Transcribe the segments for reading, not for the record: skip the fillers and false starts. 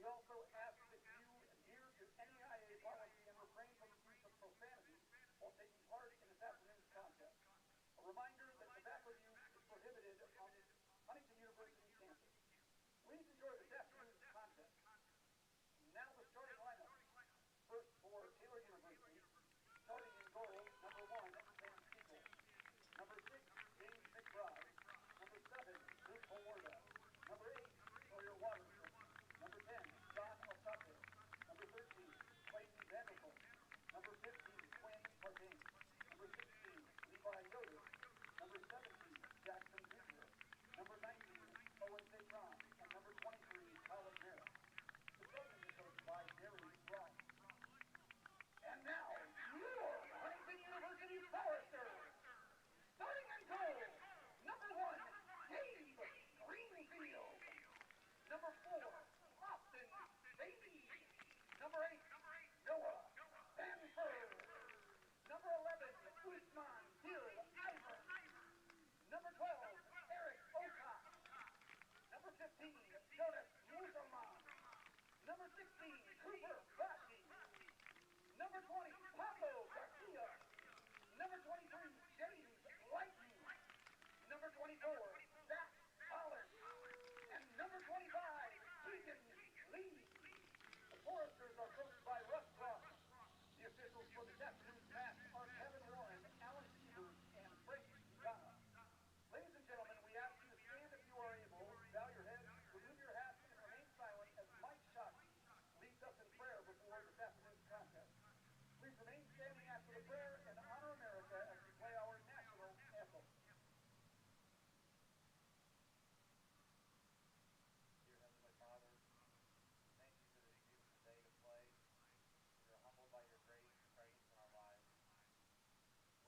also ask that you adhere to NAIA policy and refrain from the use of profanity while taking part in this afternoon's contest. A reminder that tobacco use is prohibited on the Huntington University campus. Please enjoy this afternoon's contest. Now the starting lineups. First for Taylor University, starting in goal, number 1, Ben Siegel. Number 6, James McBride. Number 7, Luke Hawarda. Number 8, Sawyer Waterson. Number 10, John Alsate. Number 13, Clayton Vanderpool. Number 15, Quinn Partain. Number 16, Levi Yoder. Number 17, Jackson Jr. Number 19, Owen Citron. And number 23, Colin Merritt. The Trojans are coached by Gary Ross. And now, your Huntington University Foresters. Starting in goal, number 1, Dave Greenfield. Number 4, Austin Beatty. Number 8, Noah Banford. Number 11, Usman Hill Ivan. Number 12, Eric Oka. Number 15, Jonas Muselman. Number 16, Cooper Bashi. Number 20, Pablo Garcia. Number 23, James Lighton. Number 24, Zach Collins. And number 25, Keegan Lee. The Foresters are coached by Russ Cross. The officials for this afternoon's match are Kevin Warren, Alan Evers, and Frank Ghana. Ladies and gentlemen, we ask you to stand if you are able, bow your heads, remove your hats, and remain silent as Mike Shockey leads us in prayer before this afternoon's contest. Please remain standing after the prayer and honor America as we play our national anthem. Dear Heavenly Father, thank you for this beautiful day to play. We are humbled by your grace and presence in our lives.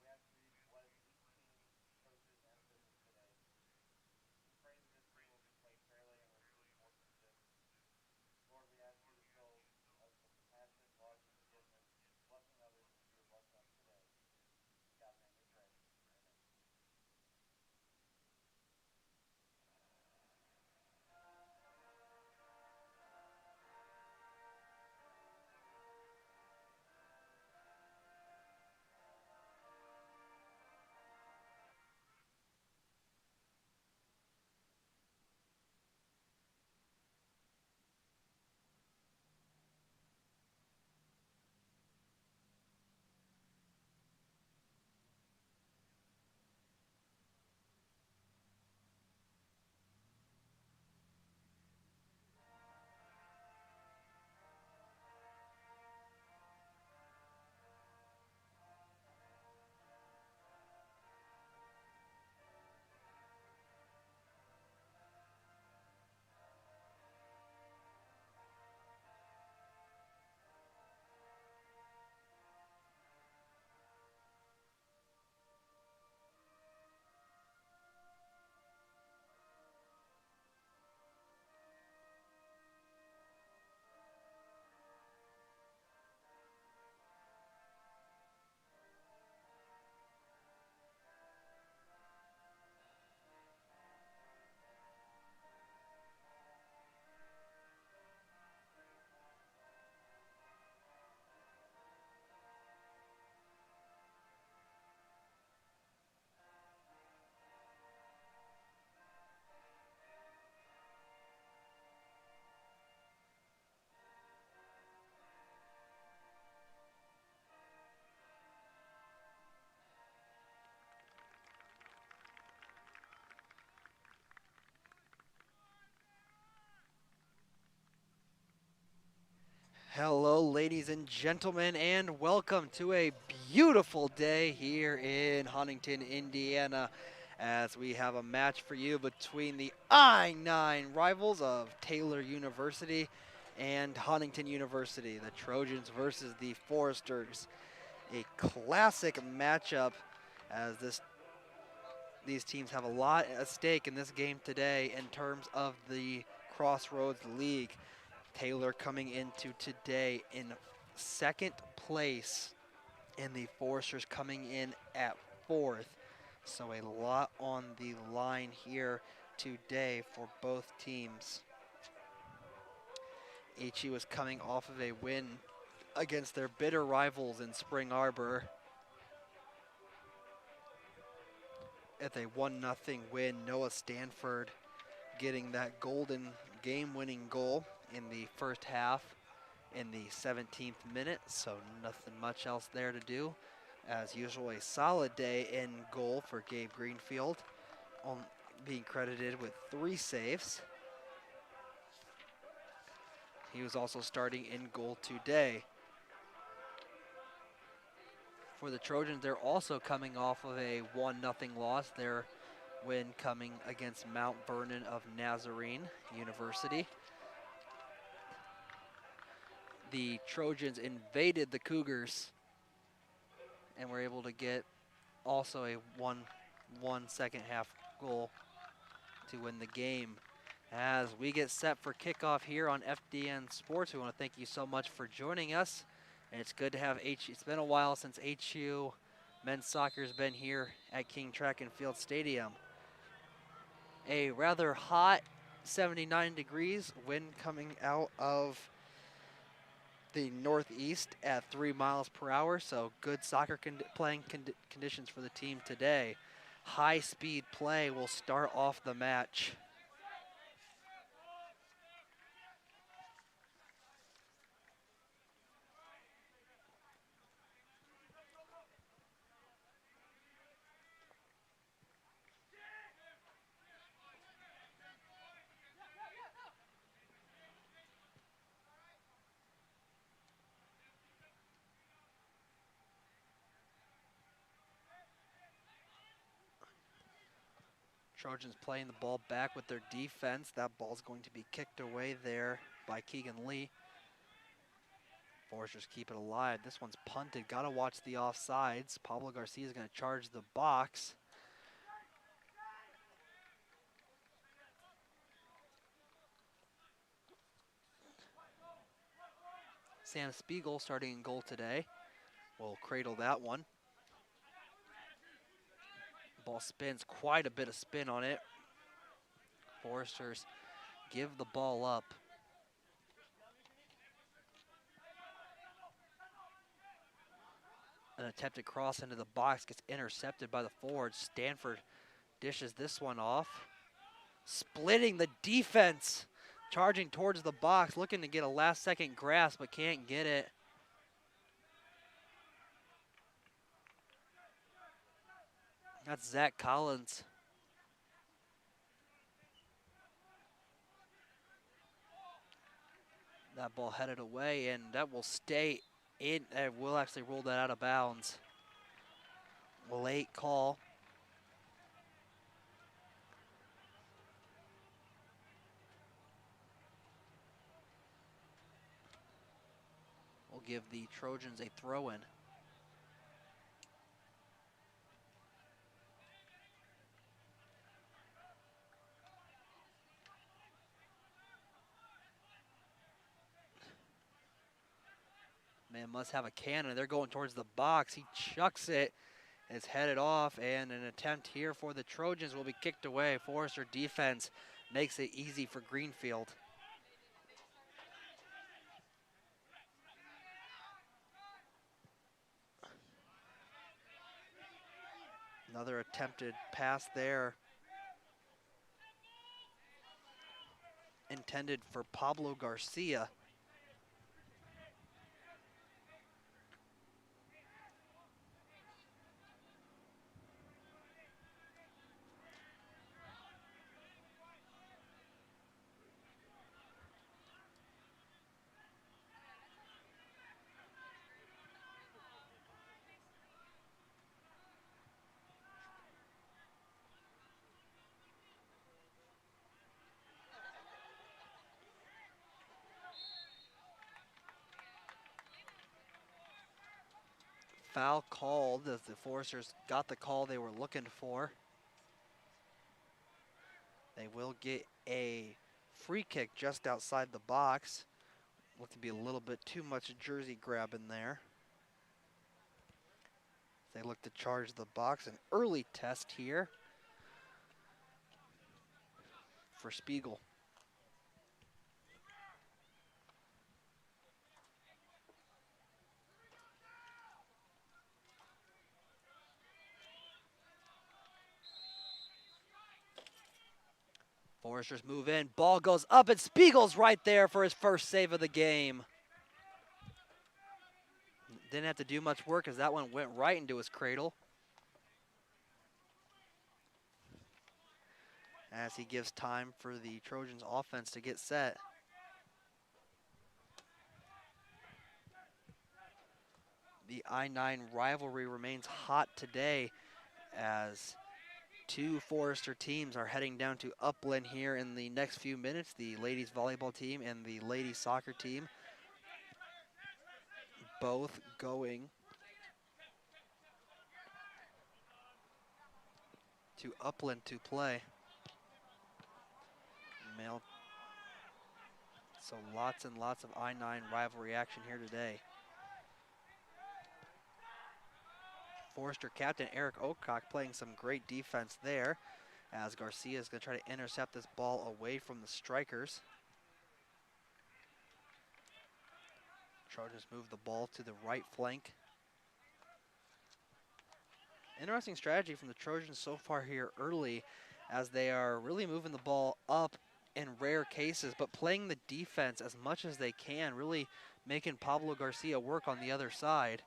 We ask for you to bless each team, coaches, and officials today. We pray that this game will be played fairly and receive sportsmanship. Lord, we ask you to fill us with compassion, love, and forgiveness, blessing others as you have blessed us today. In God's name we pray. Amen. Hello, ladies and gentlemen, and welcome to a beautiful day here in Huntington, Indiana, as we have a match for you between the I-9 rivals of Taylor University and Huntington University, the Trojans versus the Foresters. A classic matchup, as these teams have a lot at stake in this game today in terms of the Crossroads League. Taylor coming into today in second place, and the Foresters coming in at fourth. So a lot on the line here today for both teams. HE was coming off of a win against their bitter rivals in Spring Arbor at a 1-0 win. Noah Stanford getting that golden game-winning goal in the first half in the 17th minute, so nothing much else there to do. As usual, a solid day in goal for Gabe Greenfield, being credited with 3 saves. He was also starting in goal today. For the Trojans, they're also coming off of a 1-0 loss. Their win coming against Mount Vernon of Nazarene University. The Trojans invaded the Cougars and were able to get also a 1-1 second half goal to win the game. As we get set for kickoff here on FDN Sports, we want to thank you so much for joining us. And it's good to have it's been a while since HU men's soccer has been here at King Track and Field Stadium. A rather hot 79 degrees, wind coming out of the northeast at 3 miles per hour, so good soccer playing conditions for the team today. High-speed play will start off the match. Trojans playing the ball back with their defense. That ball's going to be kicked away there by Keegan Lee. Foresters keep it alive. This one's punted. Got to watch the offsides. Pablo Garcia is going to charge the box. Sam Spiegel starting in goal today. Will cradle that one. Ball spins, quite a bit of spin on it. Foresters give the ball up. An attempted cross into the box gets intercepted by the forward. Stanford dishes this one off. Splitting the defense. Charging towards the box, looking to get a last-second grasp, but can't get it. That's Zach Collins. That ball headed away, and that will stay in. We'll actually roll that out of bounds. Late call. We'll give the Trojans a throw-in. Man must have a cannon. They're going towards the box. He chucks it. It's headed off, and an attempt here for the Trojans will be kicked away. Forester defense makes it easy for Greenfield. Another attempted pass there. Intended for Pablo Garcia. Foul called as the Foresters got the call they were looking for. They will get a free kick just outside the box. Looked to be a little bit too much jersey grab in there. They look to charge the box. An early test here for Spiegel. Foresters move in. Ball goes up, and Spiegel's right there for his first save of the game. Didn't have to do much work as that one went right into his cradle. As he gives time for the Trojans offense to get set. The I-9 rivalry remains hot today as two Forester teams are heading down to Upland here in the next few minutes. The ladies volleyball team and the ladies soccer team both going to Upland to play. Male. So lots and lots of I-9 rivalry action here today. Forester captain Eric Oakcock playing some great defense there as Garcia is going to try to intercept this ball away from the strikers. Trojans move the ball to the right flank. Interesting strategy from the Trojans so far here early as they are really moving the ball up in rare cases, but playing the defense as much as they can, really making Pablo Garcia work on the other side.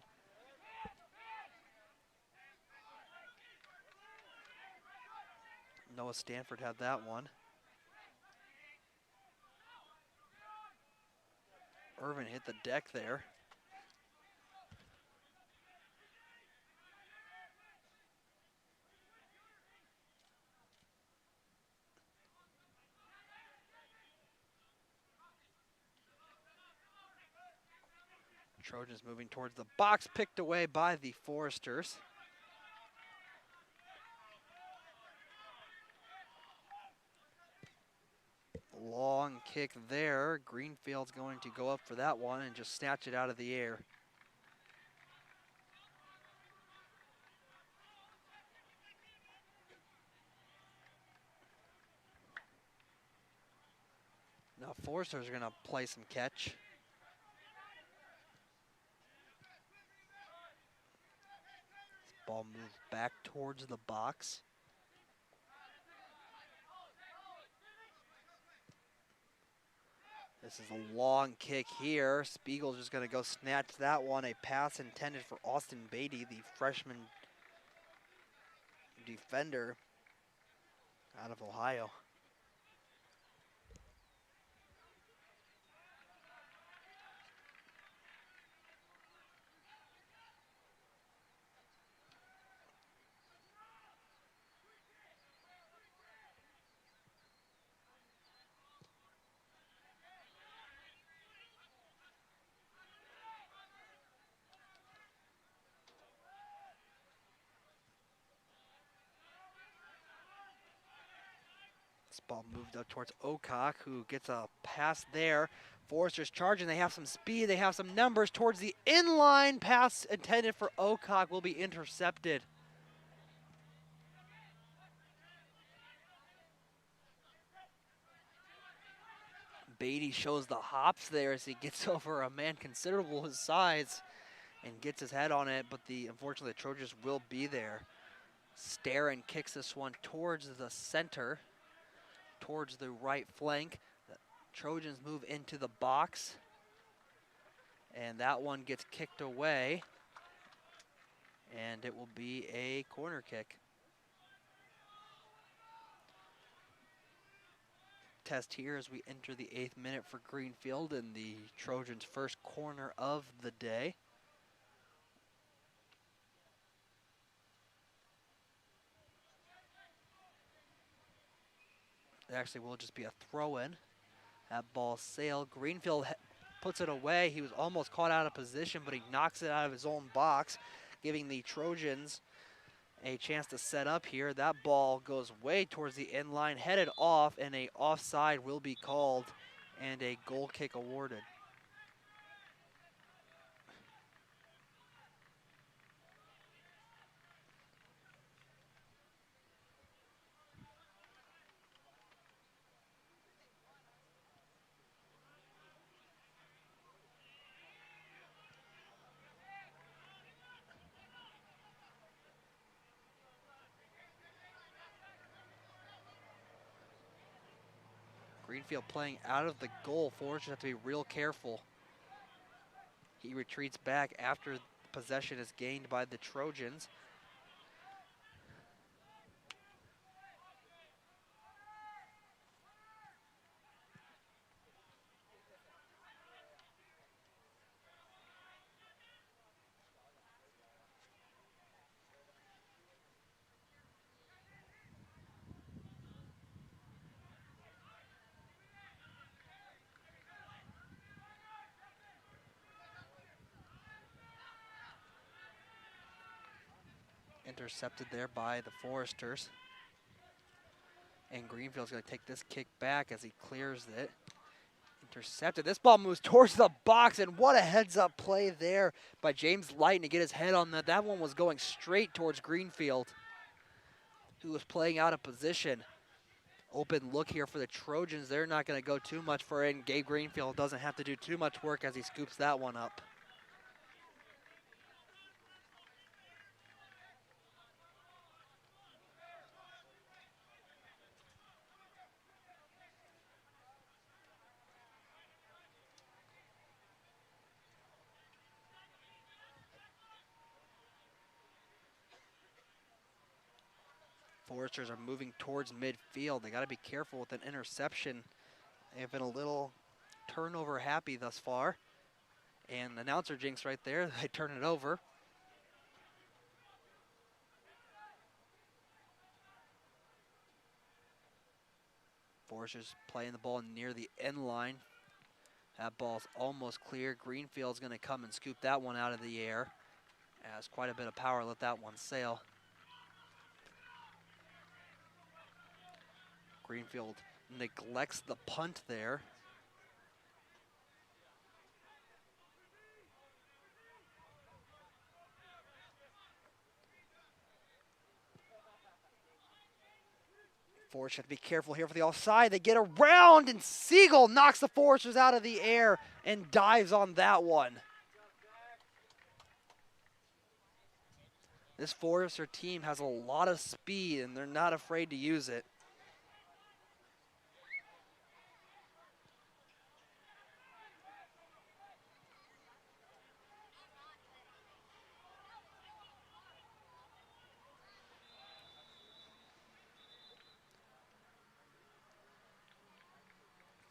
Noah Stanford had that one. Irvin hit the deck there. Trojans moving towards the box, picked away by the Foresters. Long kick there. Greenfield's going to go up for that one and just snatch it out of the air. Now Foresters are going to play some catch. This ball moves back towards the box. This is a long kick here. Spiegel's just going to go snatch that one. A pass intended for Austin Beatty, the freshman defender out of Ohio. This ball moved up towards Oakcock, who gets a pass there. Foresters charging. They have some speed. They have some numbers towards the inline. Pass intended for Oakcock will be intercepted. Beatty shows the hops there as he gets over a man considerable his size and gets his head on it, but unfortunately the Trojans will be there. Starren kicks this one towards the center, towards the right flank. The Trojans move into the box, and that one gets kicked away, and it will be a corner kick. Test here as we enter the 8th minute for Greenfield and the Trojans' first corner of the day. It actually will just be a throw-in. That ball sailed. Greenfield puts it away. He was almost caught out of position, but he knocks it out of his own box, giving the Trojans a chance to set up here. That ball goes way towards the end line, headed off, and a offside will be called and a goal kick awarded. Greenfield playing out of the goal. Foresters have to be real careful. He retreats back after possession is gained by the Trojans. Intercepted there by the Foresters. And Greenfield's going to take this kick back as he clears it. Intercepted. This ball moves towards the box, and what a heads-up play there by James Lighton to get his head on that. That one was going straight towards Greenfield, who was playing out of position. Open look here for the Trojans. They're not going to go too much for it, and Gabe Greenfield doesn't have to do too much work as he scoops that one up. Foresters are moving towards midfield. They got to be careful with an interception. They've been a little turnover happy thus far. And announcer jinx right there, they turn it over. Foresters playing the ball near the end line. That ball's almost clear. Greenfield's going to come and scoop that one out of the air. Has quite a bit of power, let that one sail. Greenfield neglects the punt there. Foresters have to be careful here for the offside. They get around, and Siegel knocks the Foresters out of the air and dives on that one. This Forester team has a lot of speed, and they're not afraid to use it.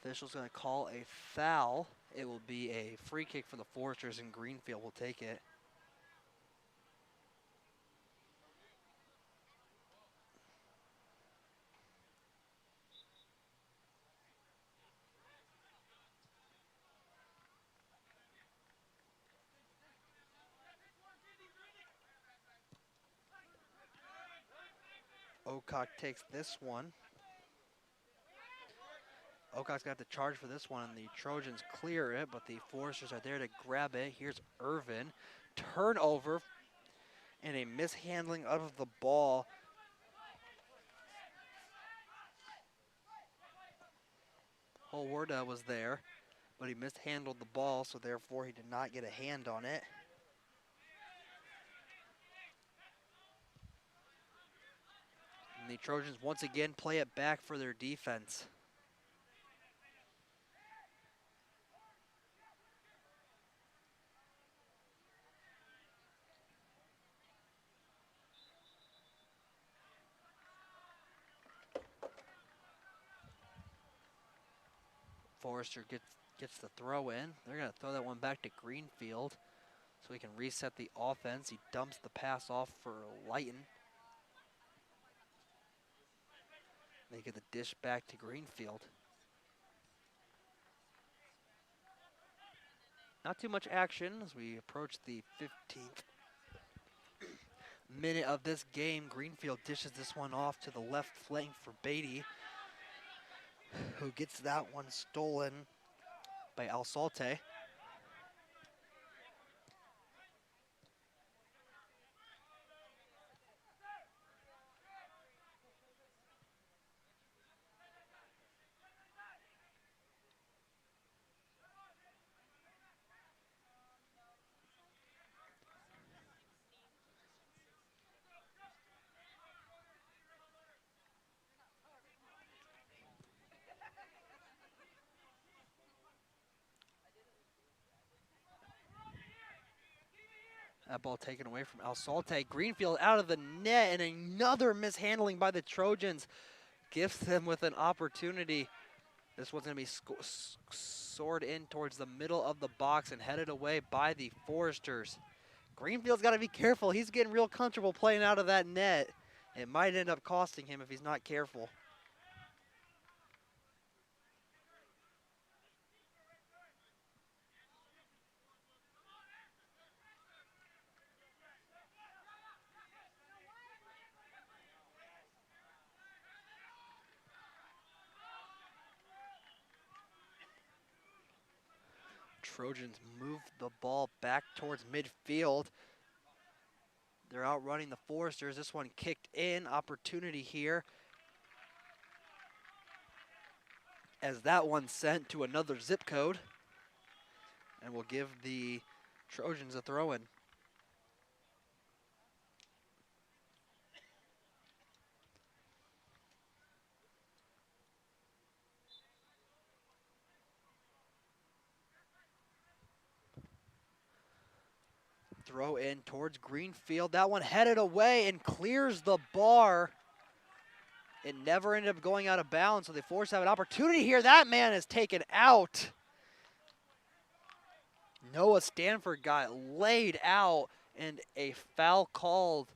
Official's going to call a foul. It will be a free kick for the Foresters, and Greenfield will take it. Ocock takes this one. Ocock's got to charge for this one, and the Trojans clear it, but the Foresters are there to grab it. Here's Irvin. Turnover and a mishandling of the ball. Holwarda was there, but he mishandled the ball, so therefore he did not get a hand on it. And the Trojans once again play it back for their defense. Forester gets the throw in. They're going to throw that one back to Greenfield so he can reset the offense. He dumps the pass off for Lighton. They get the dish back to Greenfield. Not too much action as we approach the 15th minute of this game. Greenfield dishes this one off to the left flank for Beatty, who gets that one stolen by Alsalte. That ball taken away from Alsalte. Greenfield out of the net, and another mishandling by the Trojans gifts them with an opportunity. This one's going to be soared in towards the middle of the box and headed away by the Foresters. Greenfield's got to be careful. He's getting real comfortable playing out of that net. It might end up costing him if he's not careful. Trojans move the ball back towards midfield. They're outrunning the Foresters. This one kicked in. Opportunity here. As that one sent to another zip code. And will give the Trojans a throw-in. Throw in towards Greenfield. That one headed away and clears the bar. It never ended up going out of bounds, so the Force have an opportunity here. That man is taken out. Noah Stanford got laid out and a foul called.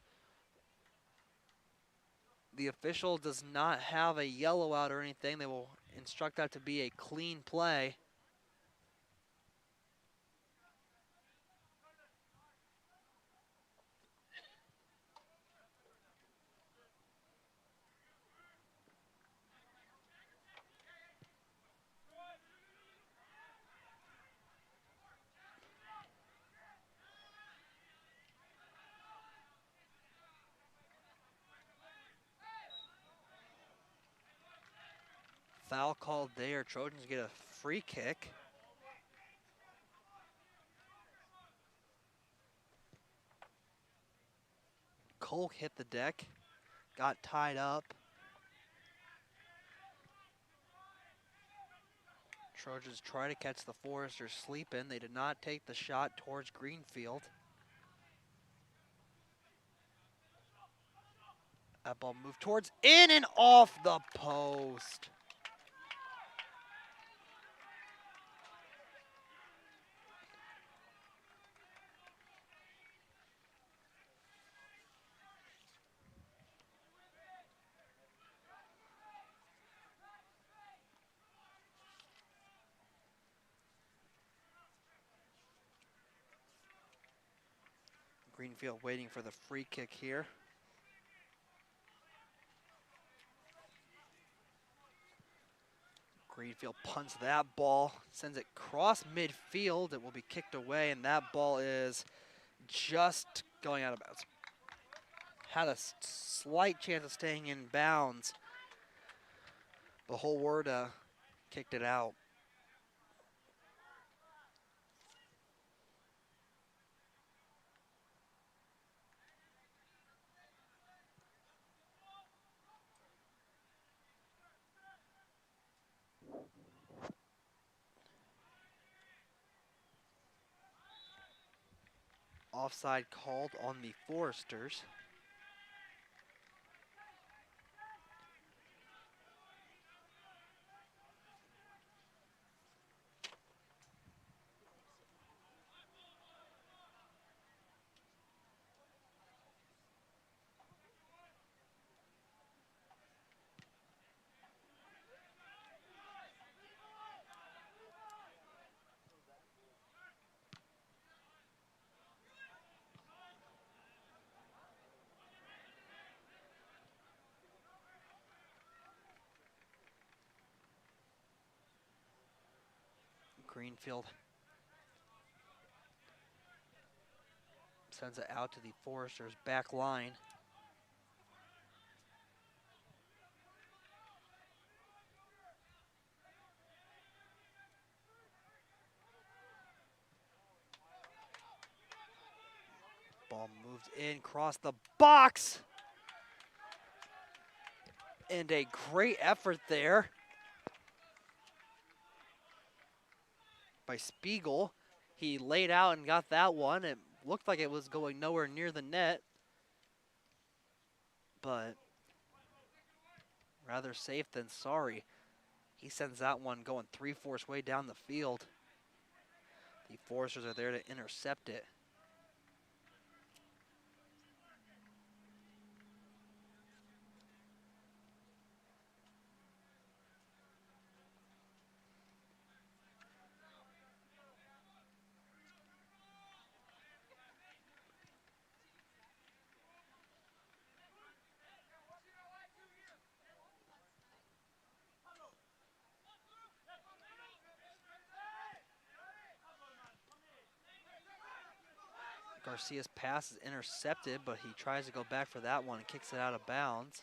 The official does not have a yellow out or anything. They will instruct that to be a clean play. Foul called there. Trojans get a free kick. Cole hit the deck, got tied up. Trojans try to catch the Foresters sleeping. They did not take the shot towards Greenfield. That ball moved towards in and off the post. Greenfield waiting for the free kick here. Greenfield punts that ball, sends it cross midfield. It will be kicked away, and that ball is just going out of bounds. Had a slight chance of staying in bounds, but Holwarda kicked it out. Offside called on the Foresters. Greenfield sends it out to the Foresters' back line. Ball moved in, crossed the box. And a great effort there by Spiegel. He laid out and got that one. It Looked like it was going nowhere near the net, but rather safe than sorry. He sends that one going 3/4 way down the field. The Foresters are there to intercept it. Garcia's pass is intercepted, but he tries to go back for that one and kicks it out of bounds.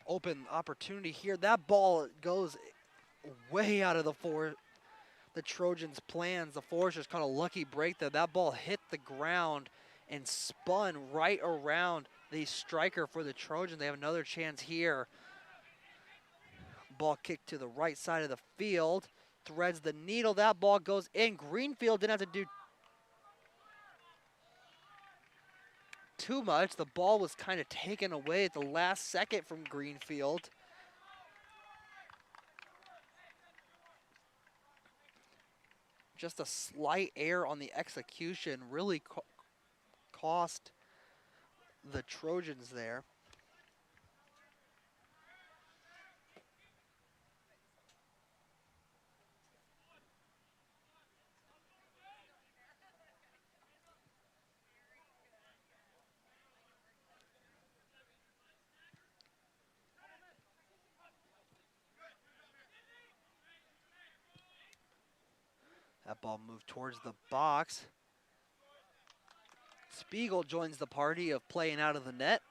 Open opportunity here. That ball goes way out of the Trojans' plans. The Foresters caught a lucky break there. That ball hit the ground and spun right around the striker for the Trojans. They have another chance here. Ball kicked to the right side of the field. Threads the needle. That ball goes in. Greenfield didn't have to do too much. The ball was kind of taken away at the last second from Greenfield. Just a slight error on the execution really cost the Trojans there. That ball moved towards the box. Spiegel joins the party of playing out of the net.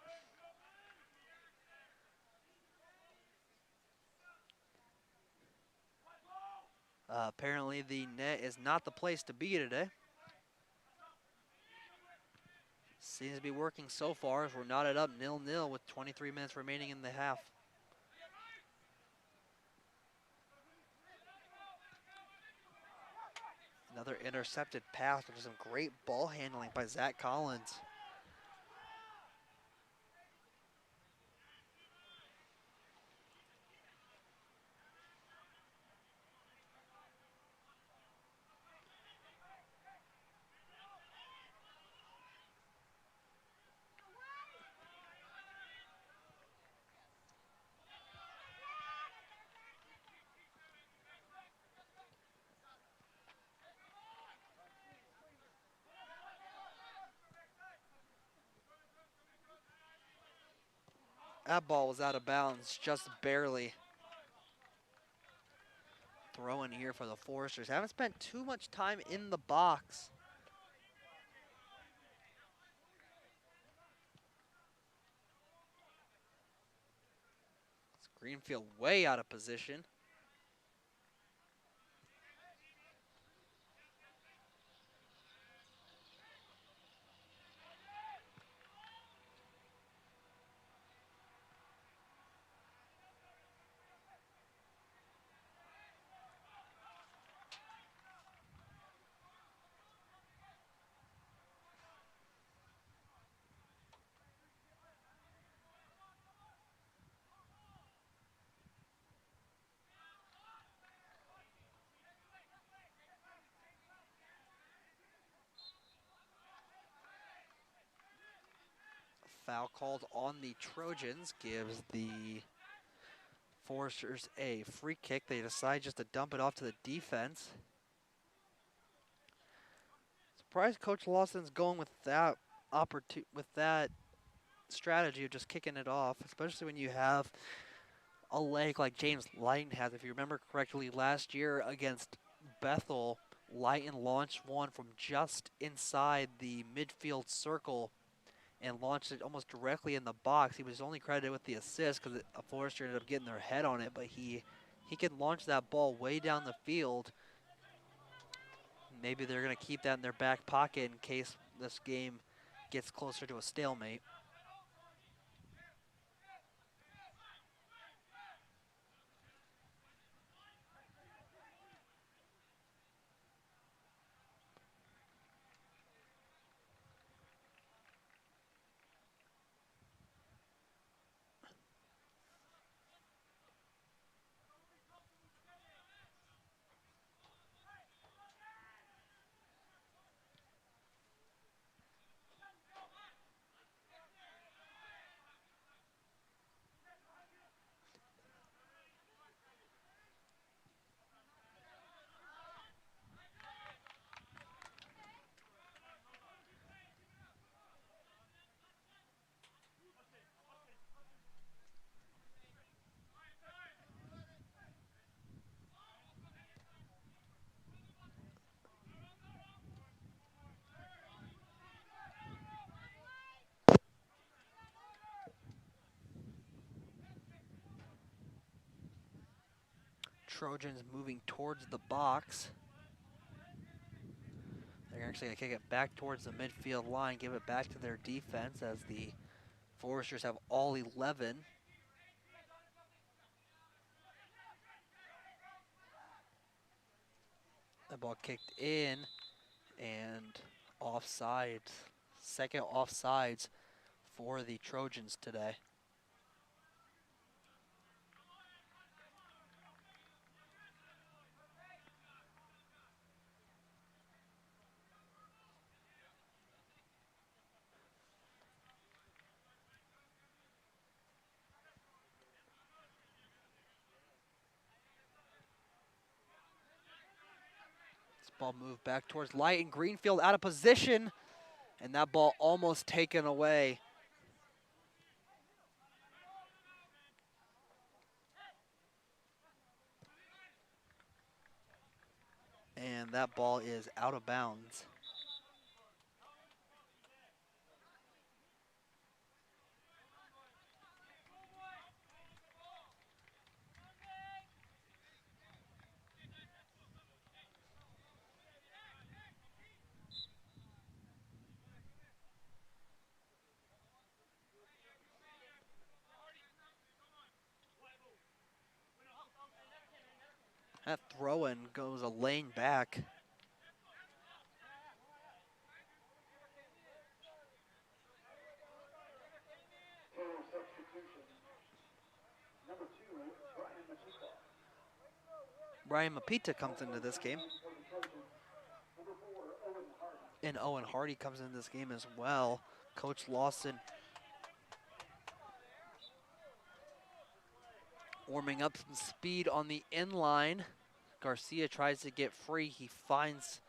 Apparently the net is not the place to be today. Seems to be working so far as we're knotted up 0-0 with 23 minutes remaining in the half. Another intercepted pass, which is some great ball handling by Zach Collins. That ball was out of bounds, just barely. Throw in here for the Foresters. Haven't spent too much time in the box. It's Greenfield way out of position. Foul called on the Trojans gives the Foresters a free kick. They decide just to dump it off to the defense. Surprised Coach Lawson's going with that strategy of just kicking it off, especially when you have a leg like James Lighton has. If you remember correctly, last year against Bethel, Lighton launched one from just inside the midfield circle and launched it almost directly in the box. He was only credited with the assist because Forrester ended up getting their head on it, but he can launch that ball way down the field. Maybe they're going to keep that in their back pocket in case this game gets closer to a stalemate. Trojans moving towards the box. They're actually going to kick it back towards the midfield line, give it back to their defense as the Foresters have all 11. The ball kicked in and offsides. Second offsides for the Trojans today. Ball moved back towards Light and Greenfield out of position, and that ball almost taken away. And that ball is out of bounds. That throw-in goes a lane back. Number 2, Brian Machika. Ryan Mapita comes into this game. Number 4, Owen Hardy. And Owen Hardy comes into this game as well. Coach Lawson warming up some speed on the inline. Garcia tries to get free. He finds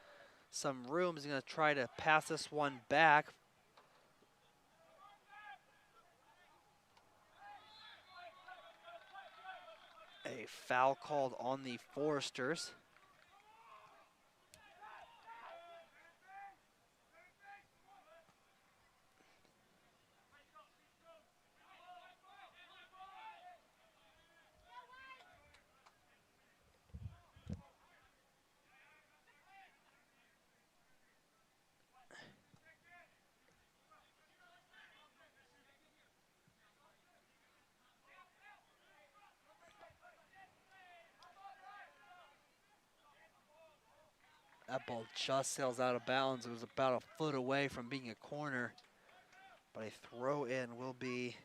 some room. He's going to try to pass this one back. A foul called on the Foresters. That ball just sails out of bounds. It was about a foot away from being a corner, but a throw in will be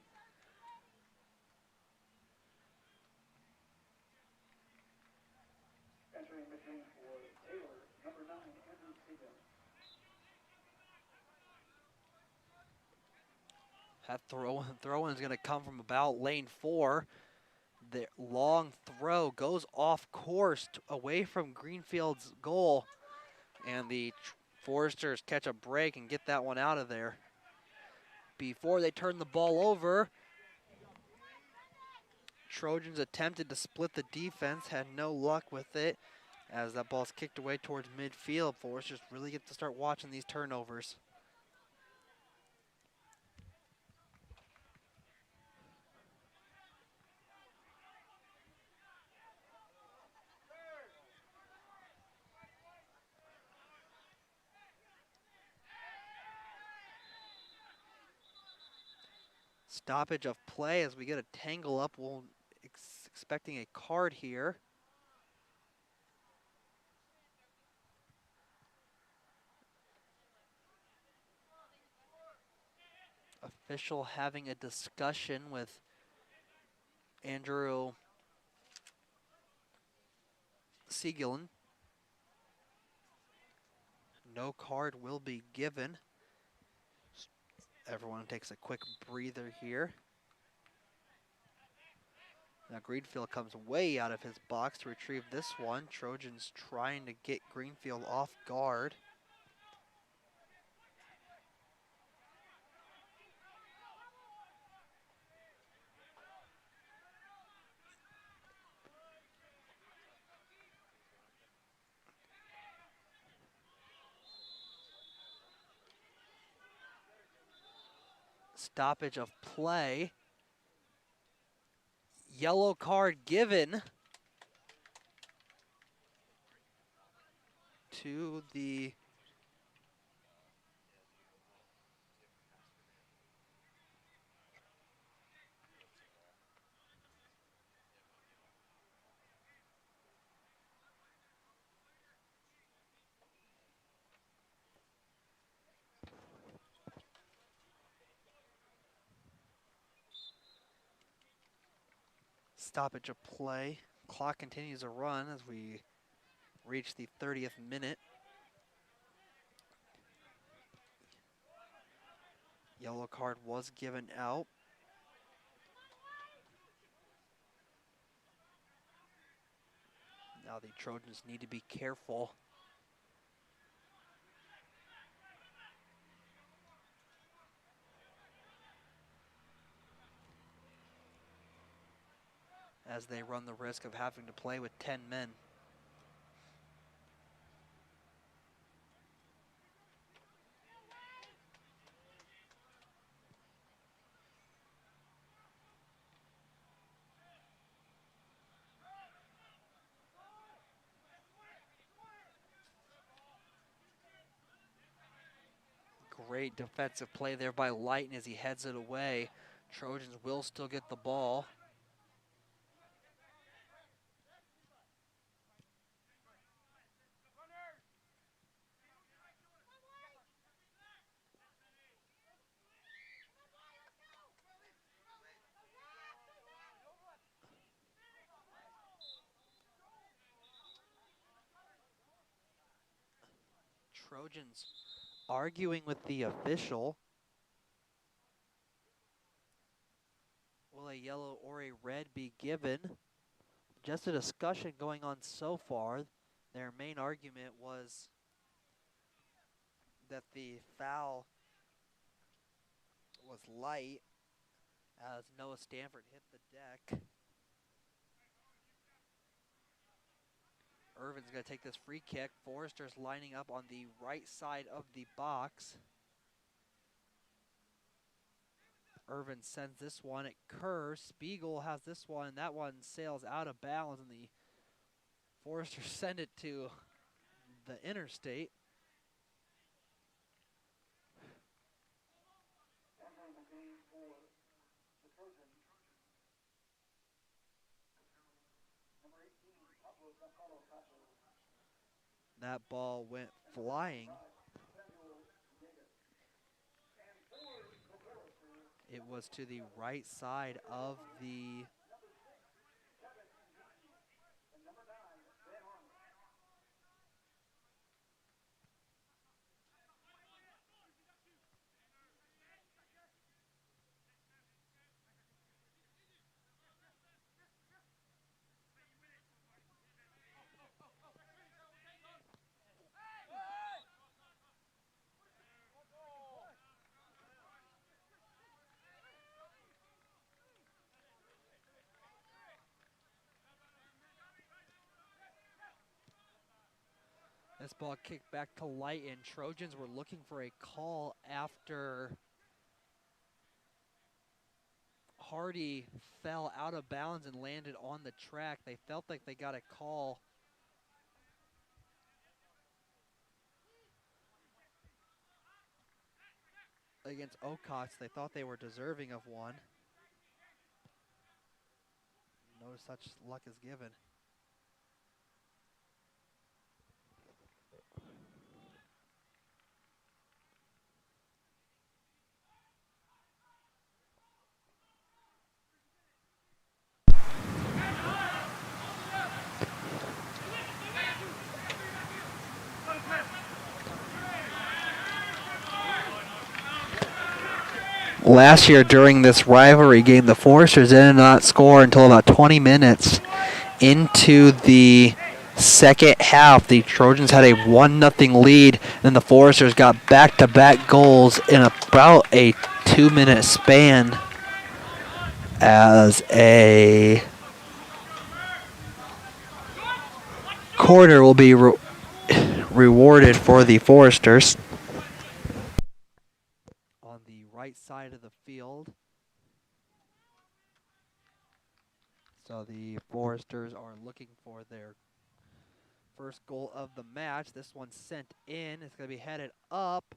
Entering the game for Taylor, number 9, Andrew Seagan. that throw-in is going to come from about lane 4. The long throw goes off course away from Greenfield's goal, and the Foresters catch a break and get that one out of there. Before they turn the ball over, Trojans attempted to split the defense, had no luck with it as that ball's kicked away towards midfield. Foresters really get to start watching these turnovers. Stoppage of play as we get a tangle up. We'll expecting a card here. Official having a discussion with Andrew Siegelin. No card will be given. Everyone takes a quick breather here. Now Greenfield comes way out of his box to retrieve this one. Trojans trying to get Greenfield off guard. Stoppage of play. Yellow card given to the stoppage of play. Clock continues to run as we reach the 30th minute. Yellow card was given out. Now the Trojans need to be careful. As they run the risk of having to play with 10 men. Great defensive play there by Lighton as he heads it away. Trojans will still get the ball. Trojans arguing with the official. Will a yellow or a red be given? Just a discussion going on so far. Their main argument was that the foul was light as Noah Stanford hit the deck. Irvin's going to take this free kick. Forrester's lining up on the right side of the box. Irvin sends this one. It curves. Spiegel has this one, and that one sails out of bounds, and the Forresters send it to the interstate. Entering the game for the Trojans, number 18, Pablo Giancarlo Cacho. That ball went flying. Samuel Villegas. And for the Foresters, It was to the right side of the number 6, Kevin Hickey, and number 9, Ben Arnold. This ball kicked back to Light, and Trojans were looking for a call after Hardy fell out of bounds and landed on the track. They felt like they got a call against Ocox. They thought they were deserving of one. No such luck is given. Last year during this rivalry game, the Foresters did not score until about 20 minutes into the second half. The Trojans had a 1-0 lead, and the Foresters got back-to-back goals in about a 2-minute span as a corner will be rewarded for the Foresters. On the right side of the field. So the Foresters are looking for their first goal of the match. This one's sent in. It's going to be headed up.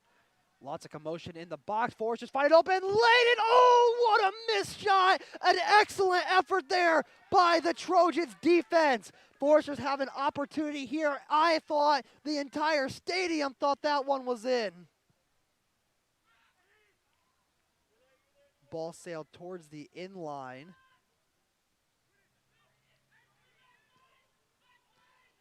Lots of commotion in the box. Foresters find it open. Layden. Oh, what a missed shot. An excellent effort there by the Trojans defense. Foresters have an opportunity here. I thought the entire stadium thought that one was in. Ball sailed towards the in line.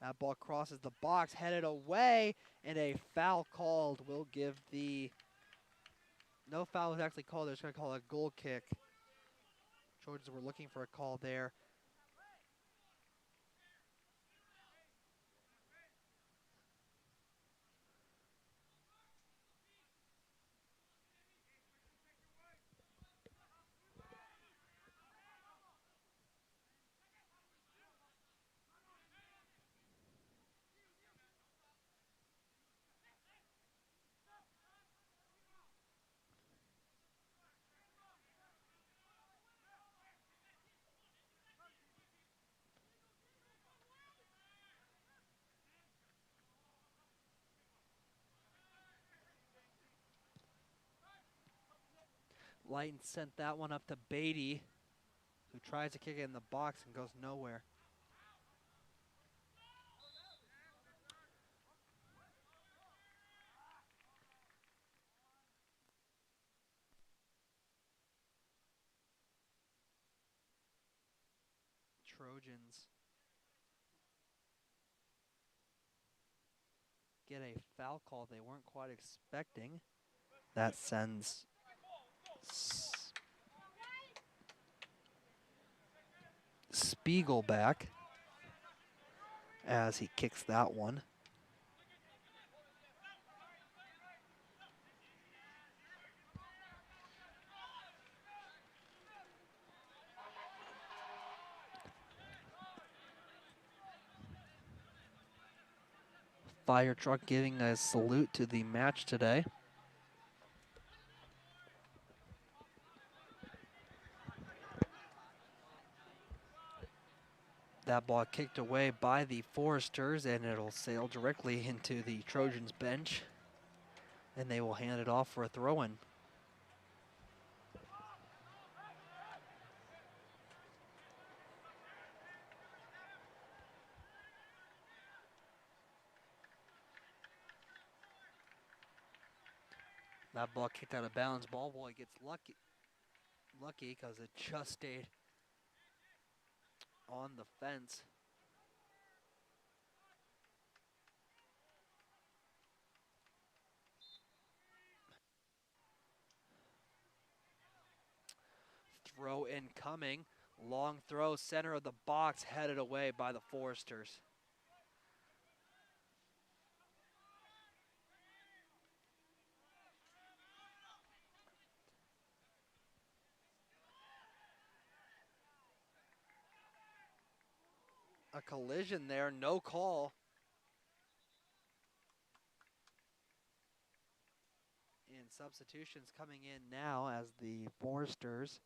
That ball crosses the box, headed away, and a foul called will give the... No foul was actually called. They're just going to call it a goal kick. Trojans were looking for a call there. Lighton sent that one up to Beatty, who tries to kick it in the box and goes nowhere. Trojans get a foul call they weren't quite expecting. That sends Spiegel back as he kicks that one. Fire truck giving a salute to the match today. That ball kicked away by the Foresters, and it'll sail directly into the Trojans bench, and they will hand it off for a throw-in. That ball kicked out of bounds. Ball boy gets lucky because it just stayed on the fence. Throw incoming. Long throw, center of the box, headed away by the Foresters. A collision there, no call. And substitutions coming in now as the Foresters.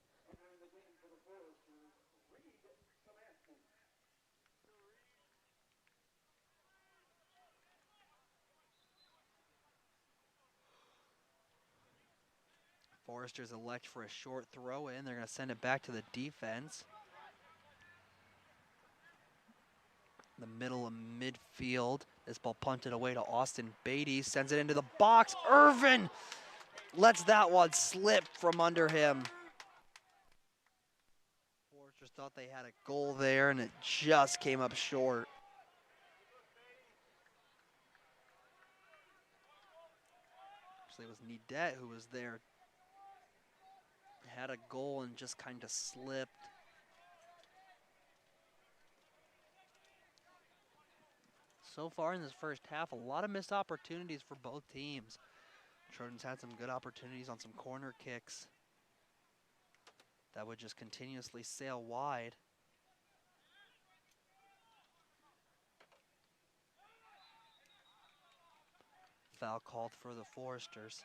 Foresters elect for a short throw in. They're going to send it back to the defense. The middle of midfield. This ball punted away to Austin Beatty. Sends it into the box. Irvin lets that one slip from under him. Foresters thought they had a goal there, and it just came up short. Actually, it was Nidet who was there. Had a goal and just kind of slipped. So far in this first half, a lot of missed opportunities for both teams. Trojans had some good opportunities on some corner kicks that would just continuously sail wide. Foul called for the Foresters.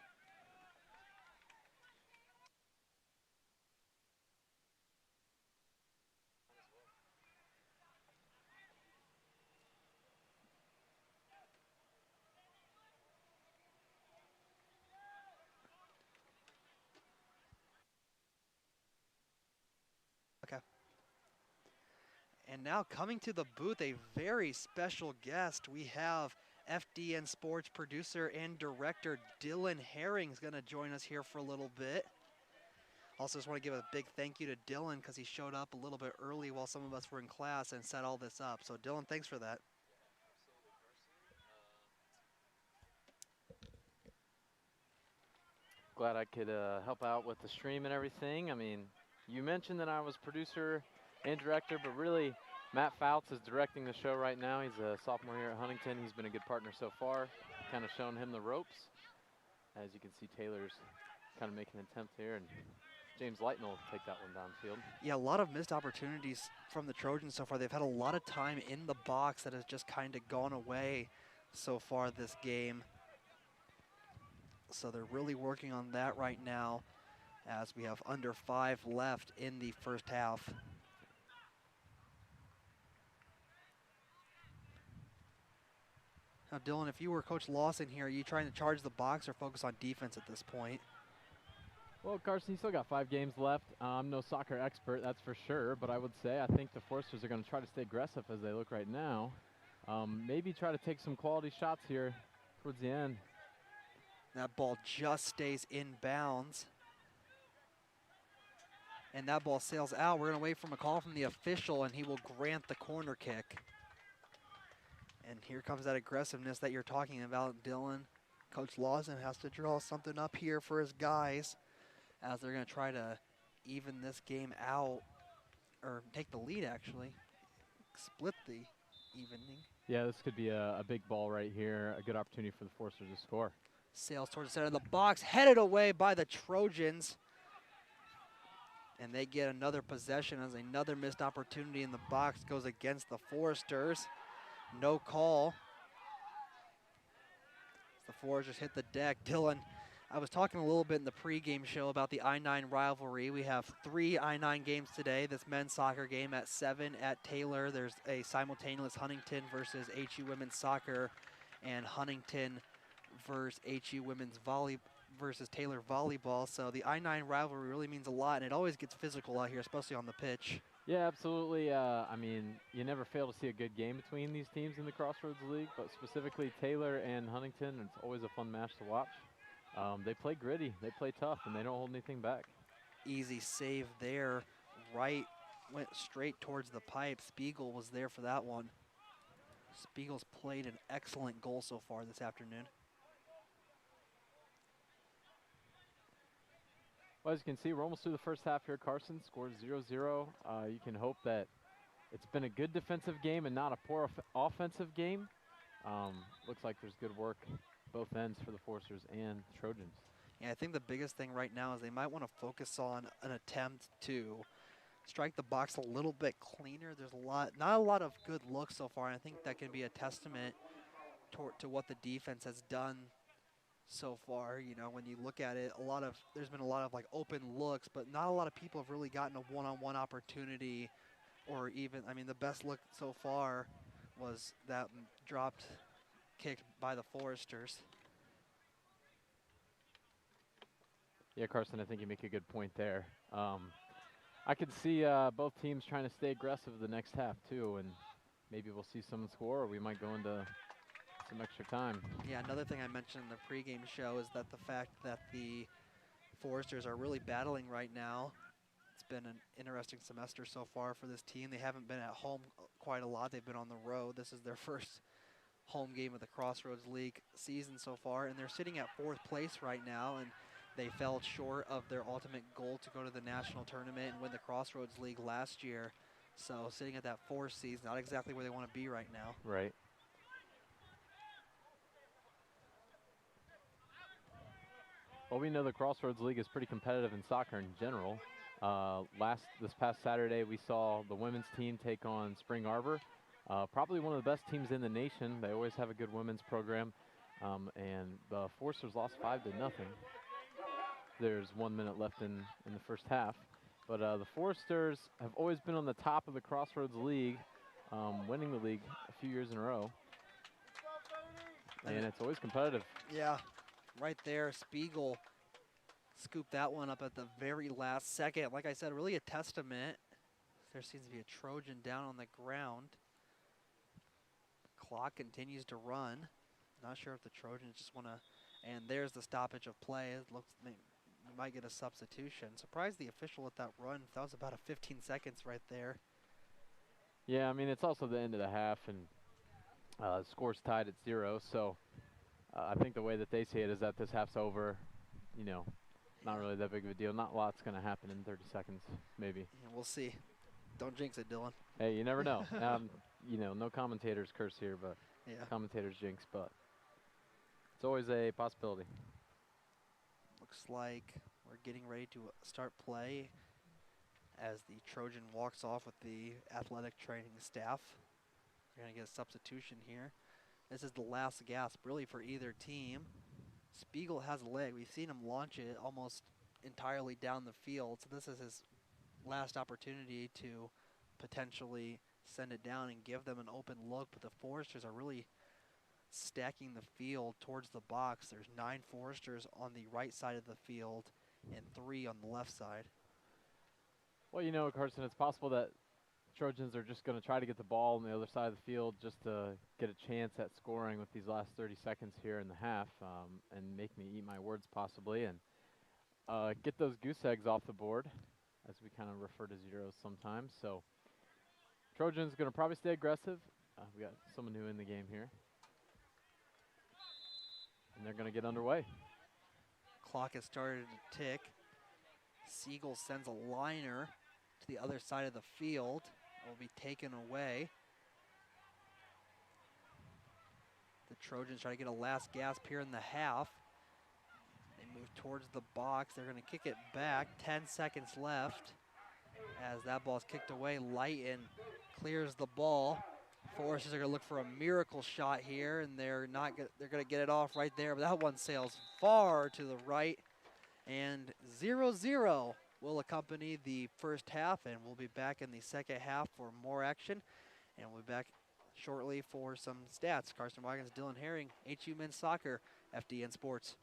Okay. And now coming to the booth, a very special guest. We have FDN Sports producer and director Dylan Herring is going to join us here for a little bit. Also just want to give a big thank you to Dylan because he showed up a little bit early while some of us were in class and set all this up. So Dylan, thanks for that. Glad I could help out with the stream and everything. I mean, you mentioned that I was producer and director, but really Matt Fouts is directing the show right now. He's a sophomore here at Huntington. He's been a good partner so far, kind of showing him the ropes. As you can see, Taylor's kind of making an attempt here, and James Lighton will take that one downfield. Yeah, a lot of missed opportunities from the Trojans so far. They've had a lot of time in the box that has just kind of gone away so far this game. So they're really working on that right now as we have under 5 left in the first half. Now, Dylan, if you were Coach Lawson here, are you trying to charge the box or focus on defense at this point? Well, Carson, you still got 5 games left. I'm no soccer expert, that's for sure, but I would say I think the Foresters are going to try to stay aggressive as they look right now. Maybe try to take some quality shots here towards the end. That ball just stays in bounds. And that ball sails out. We're going to wait for a call from the official, and he will grant the corner kick. And here comes that aggressiveness that you're talking about, Dylan. Coach Lawson has to draw something up here for his guys as they're going to try to even this game out, or take the lead, actually. Split the evening. Yeah, this could be a big ball right here. A good opportunity for the Foresters to score. Sails towards the center of the box, headed away by the Trojans. And they get another possession as another missed opportunity in the box goes against the Foresters. No call. The Foresters hit the deck. Dylan, I was talking a little bit in the pregame show about the I-9 rivalry. We have 3 I-9 games today. This men's soccer game at 7 at Taylor. There's a simultaneous Huntington versus HU women's soccer, and Huntington versus HU women's versus Taylor volleyball. So the I-9 rivalry really means a lot, and it always gets physical out here, especially on the pitch. Yeah, absolutely. I mean, you never fail to see a good game between these teams in the Crossroads League, but specifically Taylor and Huntington, it's always a fun match to watch. They play gritty, they play tough, and they don't hold anything back. Easy save there. Right, went straight towards the pipe. Spiegel was there for that one. Spiegel's played an excellent goal so far this afternoon. Well, as you can see, we're almost through the first half here. Carson scores 0-0. You can hope that it's been a good defensive game and not a poor offensive game. Looks like there's good work both ends for the Foresters and Trojans. Yeah, I think the biggest thing right now is they might want to focus on an attempt to strike the box a little bit cleaner. There's not a lot of good looks so far, and I think that can be a testament to what the defense has done so far. You know, when you look at it, there's been a lot of like open looks, but not a lot of people have really gotten a one-on-one opportunity, or even, I mean, the best look so far was that dropped kick by the Foresters. Yeah, Carson, I think you make a good point there. I could see both teams trying to stay aggressive the next half too, and maybe we'll see someone score, or we might go into some extra time. Yeah, another thing I mentioned in the pregame show is that the fact that the Foresters are really battling right now. It's been an interesting semester so far for this team. They haven't been at home quite a lot. They've been on the road. This is their first home game of the Crossroads League season so far, and they're sitting at 4th place right now, and they fell short of their ultimate goal to go to the national tournament and win the Crossroads League last year. So sitting at that 4th seed, not exactly where they want to be right now. Right. Well, we know the Crossroads League is pretty competitive in soccer in general. This past Saturday, we saw the women's team take on Spring Arbor, probably one of the best teams in the nation. They always have a good women's program, and the Foresters lost 5-0. There's 1 minute left in the first half, but the Foresters have always been on the top of the Crossroads League, winning the league a few years in a row, and it's always competitive. Yeah, right there, Spiegel scooped that one up at the very last second. Like I said, really a testament. There seems to be a Trojan down on the ground. Clock continues to run. Not sure if the Trojans just want to, and there's the stoppage of play. It looks we might get a substitution. Surprised the official at that run. That was about a 15 seconds right there. Yeah, I mean, it's also the end of the half, and the score's tied at 0, so I think the way that they see it is that this half's over, you know, not really that big of a deal. Not a lot's going to happen in 30 seconds, maybe. Yeah, we'll see. Don't jinx it, Dylan. Hey, you never know. You know, no commentators curse here, but Yeah. commentators jinx, but it's always a possibility. Looks like we're getting ready to start play as the Trojan walks off with the athletic training staff. We're going to get a substitution here. This is the last gasp, really, for either team. Spiegel has a leg. We've seen him launch it almost entirely down the field, so this is his last opportunity to potentially send it down and give them an open look, but the Foresters are really stacking the field towards the box. There's 9 Foresters on the right side of the field and 3 on the left side. Well, you know, Carson, it's possible that Trojans are just going to try to get the ball on the other side of the field just to get a chance at scoring with these last 30 seconds here in the half, and make me eat my words possibly, and get those goose eggs off the board, as we kind of refer to zeros sometimes. So Trojans going to probably stay aggressive. We got someone new in the game here, and they're going to get underway. Clock has started to tick. Siegel sends a liner to the other side of the field. It will be taken away. The Trojans try to get a last gasp here in the half. They move towards the box. They're going to kick it back. 10 seconds left as that ball's kicked away. Lighton clears the ball. Foresters are going to look for a miracle shot here, and they're going to get it off right there. But that one sails far to the right, and 0-0 will accompany the first half, and we'll be back in the second half for more action, and we'll be back shortly for some stats. Carson Watkins, Dylan Herring, HU Men's Soccer, FDN Sports.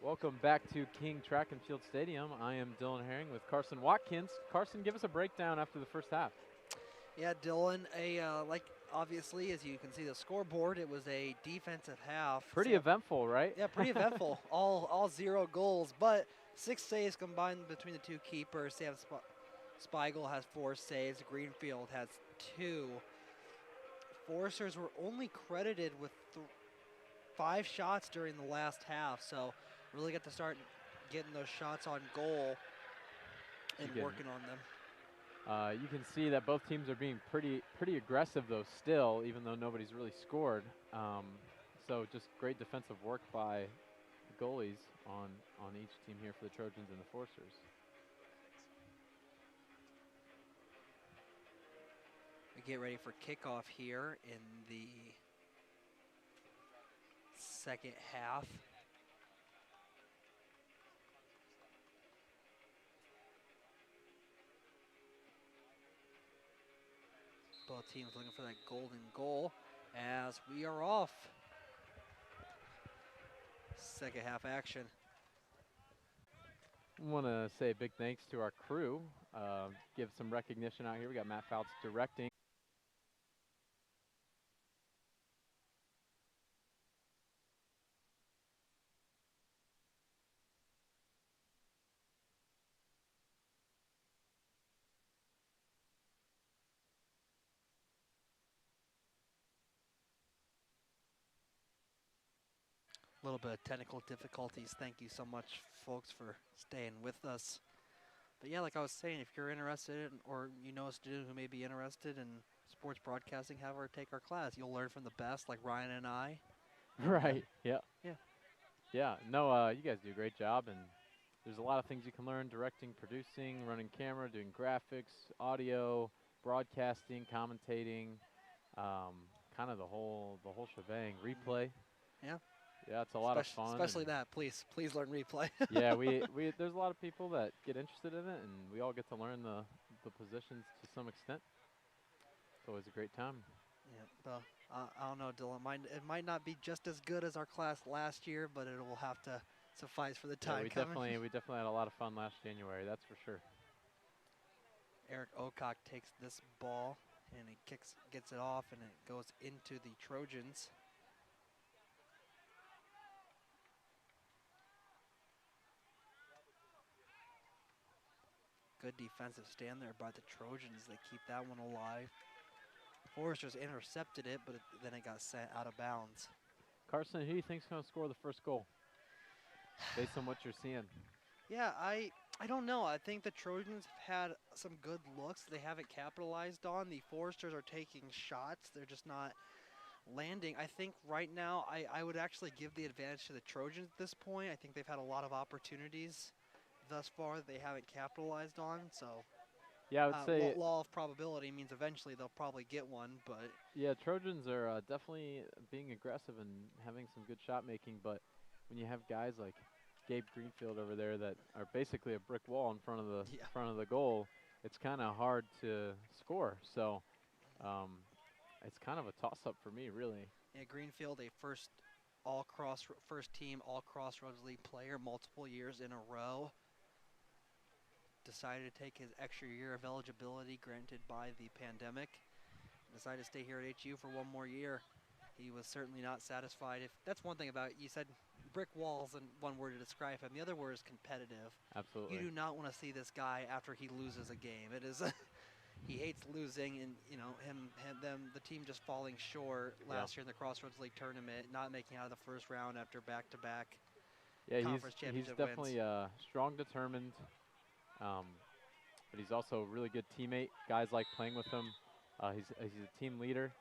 Welcome back to King Track and Field Stadium. I am Dylan Herring with Carson Watkins. Carson, give us a breakdown after the first half. Yeah, Dylan, like obviously, as you can see the scoreboard, it was a defensive half. Pretty so- eventful, right? Yeah, pretty eventful. All 0 goals, but 6 saves combined between the two keepers. Sam Spiegel has 4 saves. Greenfield has 2. Foresters were only credited with 5 shots during the last half, so really get to start getting those shots on goal and working on them. You can see that both teams are being pretty aggressive, though, still, even though nobody's really scored. So just great defensive work by the goalies on each team here for the Trojans and the Foresters. We get ready for kickoff here in the second half. Both teams looking for that golden goal as we are off. Second half action. I want to say a big thanks to our crew. Give some recognition out here. We got Matt Fouts directing. A little bit of technical difficulties. Thank you so much, folks, for staying with us. But yeah, like I was saying, if you're interested or you know a student who may be interested in sports broadcasting, have her take our class. You'll learn from the best, like Ryan and I. Right. Yeah. Yeah. Yeah. No, you guys do a great job, and there's a lot of things you can learn: directing, producing, running camera, doing graphics, audio, broadcasting, commentating, kind of the whole shebang. Replay. Yeah. Yeah, it's a lot of fun. Especially that. Please learn replay. Yeah, we there's a lot of people that get interested in it, and we all get to learn the positions to some extent. It's always a great time. Yeah, well, I don't know, Dylan. It might not be just as good as our class last year, but it will have to suffice for the time Yeah, coming. we definitely had a lot of fun last January. That's for sure. Eric Ocock takes this ball and he gets it off, and it goes into the Trojans. Good defensive stand there by the Trojans. They keep that one alive. Foresters intercepted it, but then it got sent out of bounds. Carson, who do you think's going to score the first goal? Based on what you're seeing. Yeah, I don't know. I think the Trojans have had some good looks they haven't capitalized on. The Foresters are taking shots. They're just not landing. I think right now I would actually give the advantage to the Trojans at this point. I think they've had a lot of opportunities thus far that they haven't capitalized on. So yeah, I would say law of probability means eventually they'll probably get one. But yeah, Trojans are definitely being aggressive and having some good shot making. But when you have guys like Gabe Greenfield over there that are basically a brick wall in front of the goal, it's kind of hard to score. So it's kind of a toss-up for me, really. Yeah, Greenfield, a first team all Crossroads League player, multiple years in a row. Decided to take his extra year of eligibility granted by the pandemic. Decided to stay here at HU for one more year. He was certainly not satisfied. If that's one thing about, you said brick walls and one word to describe him. The other word is competitive. Absolutely. You do not want to see this guy after he loses a game. It is he hates losing, and you know the team just falling short last year in the Crossroads League tournament, not making it out of the first round after back-to-back conference championship he's definitely wins. Strong, determined, but he's also a really good teammate. Guys like playing with him. He's a team leader,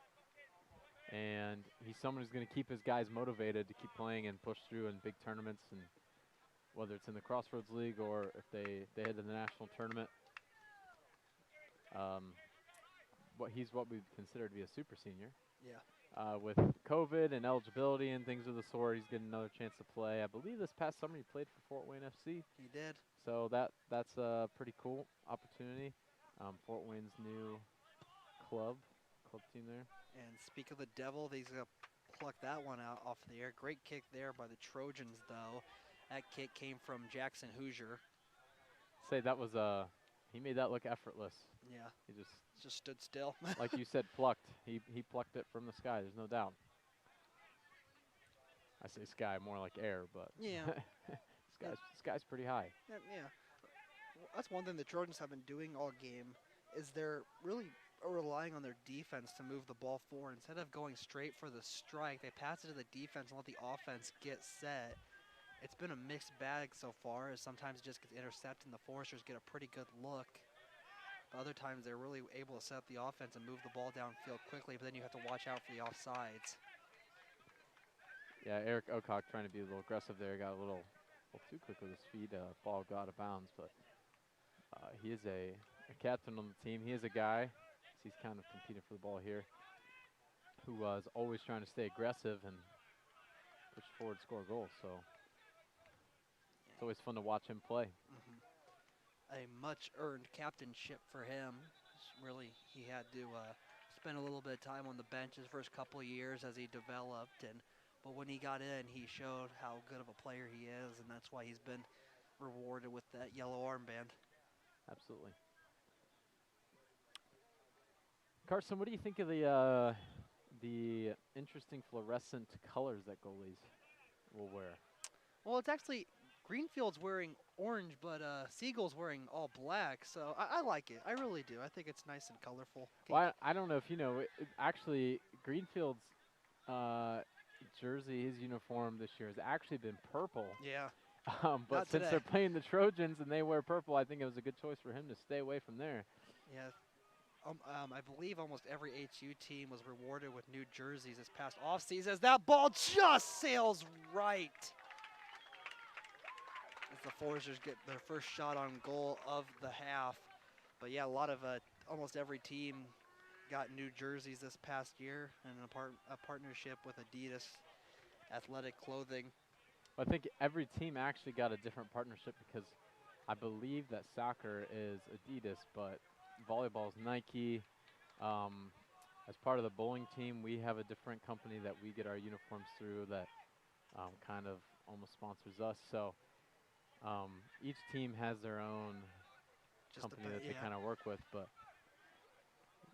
and he's someone who's going to keep his guys motivated to keep playing and push through in big tournaments, and whether it's in the Crossroads League or if they head to the national tournament. He's what we consider to be a super senior. Yeah. With COVID and eligibility and things of the sort, he's getting another chance to play. I believe this past summer he played for Fort Wayne FC. He did. So that's a pretty cool opportunity. Fort Wayne's new club team there. And speak of the devil, he's going to pluck that one out off the air. Great kick there by the Trojans, though. That kick came from Jackson Hoosier. Say that was he made that look effortless. Yeah, He just stood still. like you said, plucked. He plucked it from the sky. There's no doubt. I say sky, more like air, but Yeah. sky's pretty high. Yeah. That's one thing the Trojans have been doing all game is they're really relying on their defense to move the ball forward. Instead of going straight for the strike, they pass it to the defense and let the offense get set. It's been a mixed bag so far, as sometimes it just gets intercepted and the Foresters get a pretty good look. But other times they're really able to set up the offense and move the ball downfield quickly, but then you have to watch out for the offsides. Yeah, Eric Ocock trying to be a little aggressive there. Got a little too quick with his feet. Ball got out of bounds, but he is a captain on the team. He is a guy, he's kind of competing for the ball here, who is always trying to stay aggressive and push forward, score goals. So it's always fun to watch him play. A much-earned captainship for him. Really, he had to spend a little bit of time on the bench his first couple of years as he developed, but when he got in, he showed how good of a player he is, and that's why he's been rewarded with that yellow armband. Absolutely. Carson, what do you think of the interesting fluorescent colors that goalies will wear? Well, it's actually Greenfield's wearing orange, but Siegel's wearing all black, so I like it. I really do. I think it's nice and colorful. Well, I don't know if you know, actually, Greenfield's jersey, his uniform this year has actually been purple. Yeah. But Not since today. they're playing the Trojans and they wear purple, I think it was a good choice for him to stay away from there. Yeah. I believe almost every HU team was rewarded with new jerseys this past offseason as that ball just sails right. As the Foresters get their first shot on goal of the half. But yeah, a lot of almost every team got new jerseys this past year and a partnership with Adidas Athletic Clothing. I think every team actually got a different partnership because I believe that soccer is Adidas, but volleyball is Nike. As part of the bowling team, we have a different company that we get our uniforms through that kind of almost sponsors us. So each team has their own company that they kind of work with, but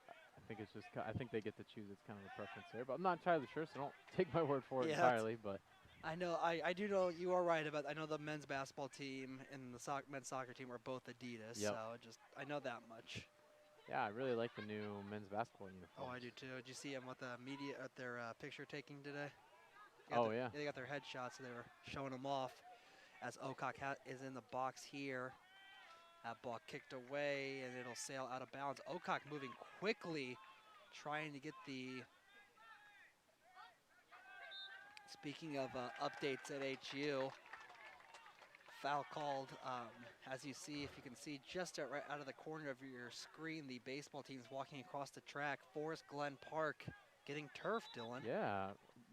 I think it's just I think they get to choose. It's kind of a preference there, but I'm not entirely sure, so don't take my word for it entirely. But I know I do know you are right about. I know the men's basketball team and the men's soccer team are both Adidas, so I know that much. Yeah, I really like the new men's basketball uniforms. Oh, I do too. Did you see them with the media at their picture taking today? Yeah. They got their headshots, so they were showing them off as Ocock is in the box here. That ball kicked away, and it'll sail out of bounds. Ocock moving quickly, trying to get the... Speaking of updates at HU, foul called, as you see, if you can see just right out of the corner of your screen, the baseball team is walking across the track. Forest Glen Park getting turf, Dylan. Yeah,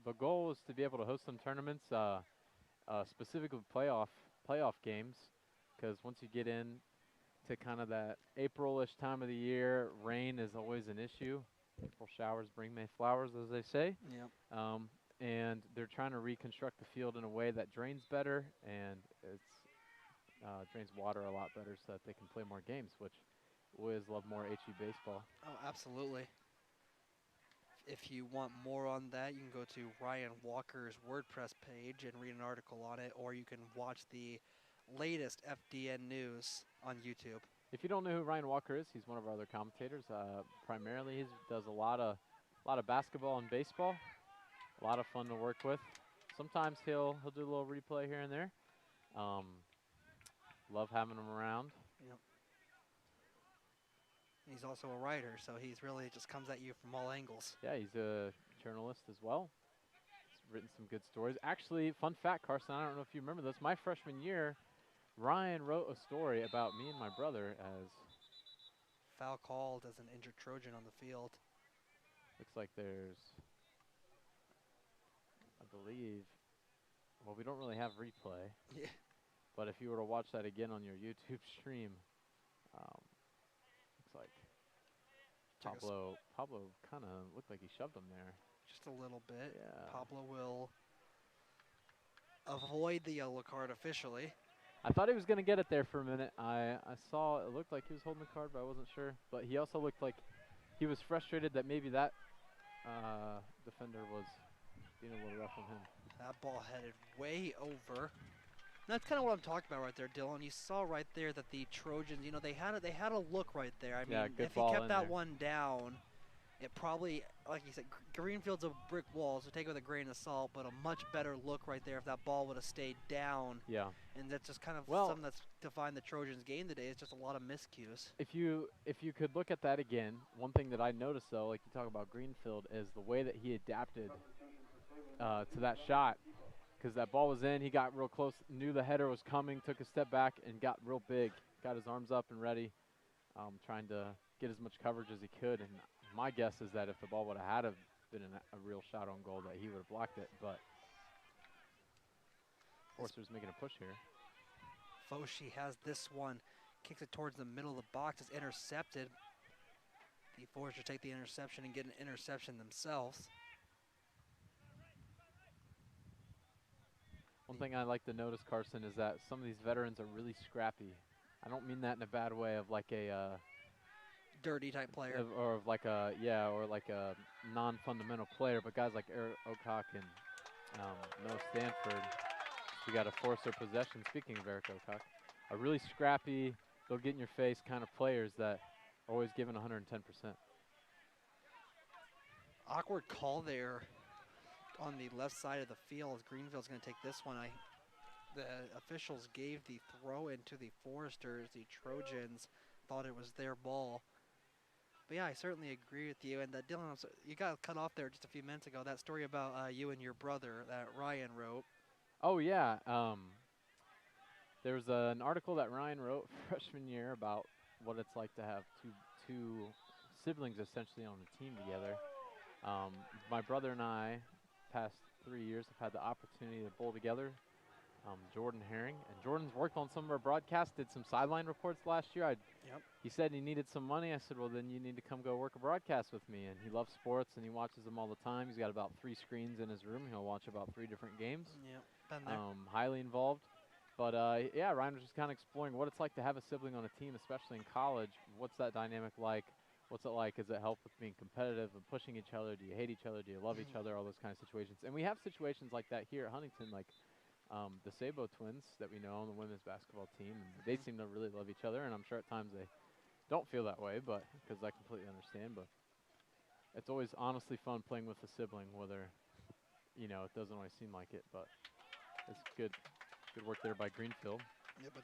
the goal is to be able to host some tournaments, specifically playoff games, because once you get in to kind of that April-ish time of the year, rain is always an issue. April showers bring May flowers, as they say. Yep. And they're trying to reconstruct the field in a way that drains better and drains water a lot better so that they can play more games, which always love more HU baseball. Oh, absolutely. If you want more on that, you can go to Ryan Walker's WordPress page and read an article on it, or you can watch the latest FDN news on YouTube. If you don't know who Ryan Walker is, he's one of our other commentators. Primarily, he does a lot of basketball and baseball. A lot of fun to work with. Sometimes he'll do a little replay here and there. Love having him around. Yep. He's also a writer, so he's really just comes at you from all angles. Yeah, he's a journalist as well. He's written some good stories. Actually, fun fact, Carson, I don't know if you remember this. My freshman year, Ryan wrote a story about me and my brother as... Foul called as an injured Trojan on the field. Looks like there's... I believe... Well, we don't really have replay. Yeah. But if you were to watch that again on your YouTube stream, looks like Pablo kind of looked like he shoved him there. Just a little bit. Yeah. Pablo will avoid the yellow card officially. I thought he was going to get it there for a minute. I saw it looked like he was holding the card, but I wasn't sure. But he also looked like he was frustrated that maybe that defender was being a little rough on him. That ball headed way over. And that's kind of what I'm talking about right there, Dylan. You saw right there that the Trojans, you know, they had a look right there. I Yeah, mean, good if he ball kept in that there. one down, it probably, like you said, Greenfield's a brick wall, so take it with a grain of salt, but a much better look right there if that ball would have stayed down. Yeah. And that's just kind of Well, something that's defined the Trojans game today. It's just a lot of miscues. if you could look at that again, one thing that I noticed though, like you talk about Greenfield, is the way that he adapted to that shot. Because that ball was in, he got real close, knew the header was coming, took a step back, and got real big. Got his arms up and ready, trying to get as much coverage as he could. And my guess is that if the ball would have been a real shot on goal, that he would have blocked it. But Forster's making a push here. Foshi has this one, kicks it towards the middle of the box, is intercepted. The Foresters take the interception and get an interception themselves. One thing I like to notice, Carson, is that some of these veterans are really scrappy. I don't mean that in a bad way of like a Dirty type player. or of like a non-fundamental player, but guys like Eric Ocock and Noah Stanford, you got to force their possession. Speaking of Eric Ocock, are really scrappy, they'll get in your face kind of players that are always giving 110%. Awkward call there on the left side of the field. Greenfield's going to take this one. The officials gave the throw into the Foresters. The Trojans thought it was their ball. But yeah, I certainly agree with you. And Dylan, you got cut off there just a few minutes ago. That story about you and your brother that Ryan wrote. Oh yeah, there was an article that Ryan wrote freshman year about what it's like to have two siblings essentially on a team together. My brother and I, past 3 years, have had the opportunity to bowl together. Jordan Herring, and Jordan's worked on some of our broadcasts, did some sideline reports last year. He said he needed some money. I said, well, then you need to come go work a broadcast with me. And he loves sports, and he watches them all the time. He's got about 3 screens in his room. He'll watch about 3 different games. Yeah, been there. Highly involved. But yeah, Ryan was just kind of exploring what it's like to have a sibling on a team, especially in college. What's that dynamic like? What's it like? Does it help with being competitive and pushing each other? Do you hate each other? Do you love each other? All those kind of situations. And we have situations like that here at Huntington, like the Sabo twins that we know on the women's basketball team. And they seem to really love each other, and I'm sure at times they don't feel that way, but because I completely understand. But it's always honestly fun playing with a sibling, whether, you know, it doesn't always seem like it, but it's good work there by Greenfield. Yeah, but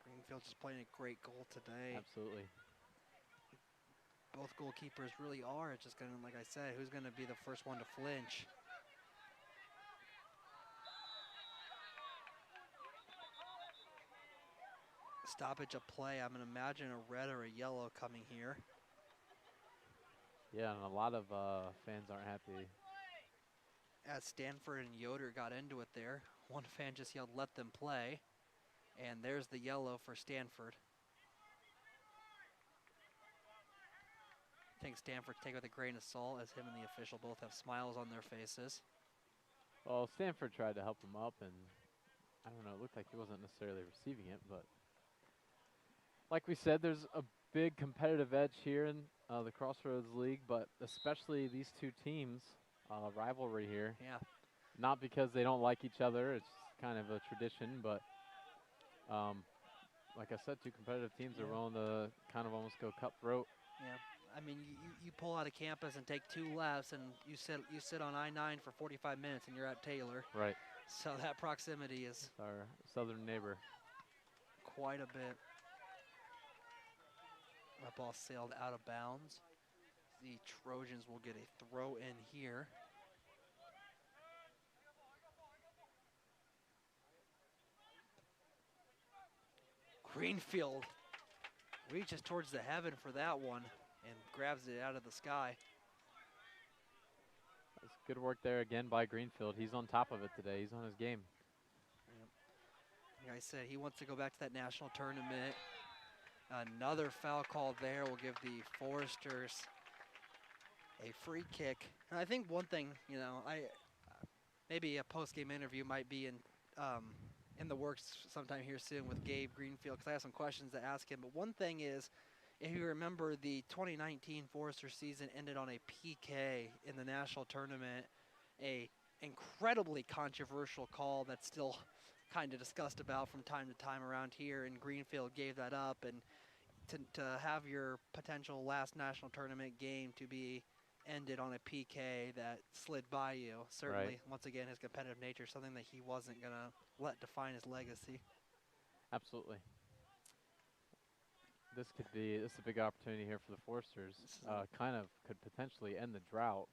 Greenfield just playing a great goal today. Absolutely. Both goalkeepers really are. It's just going to, like I said, who's going to be the first one to flinch? Stoppage of play. I'm going to imagine a red or a yellow coming here. Yeah, and a lot of fans aren't happy. As Stanford and Yoder got into it there, one fan just yelled, "Let them play." And there's the yellow for Stanford. I think Stanford take it with a grain of salt, as him and the official both have smiles on their faces. Well, Stanford tried to help him up, and I don't know, it looked like he wasn't necessarily receiving it, but like we said, there's a big competitive edge here in the Crossroads League, but especially these two teams, rivalry here. Yeah. Not because they don't like each other, it's kind of a tradition, but like I said, two competitive teams are willing to kind of almost go cutthroat. Yeah. I mean, you pull out of campus and take 2 lefts, and you sit on I-9 for 45 minutes, and you're at Taylor. Right. So that proximity is Our southern neighbor. quite a bit. That ball sailed out of bounds. The Trojans will get a throw in here. Greenfield reaches towards the heaven for that one and grabs it out of the sky. That's good work there again by Greenfield. He's on top of it today. He's on his game. Yep. Like I said, he wants to go back to that national tournament. Another foul call there will give the Foresters A free kick. And I think one thing, you know, maybe a post-game interview might be in the works sometime here soon with Gabe Greenfield because I have some questions to ask him. But one thing is, if you remember, the 2019 Forester season ended on a PK in the national tournament, a incredibly controversial call that's still kind of discussed about from time to time around here, and Greenfield gave that up. And to have your potential last national tournament game to be ended on a PK that slid by you. Certainly, Right. once again, his competitive nature, something that he wasn't going to let define his legacy. Absolutely. This is a big opportunity here for the Forsters. This is a, Kind of could potentially end the drought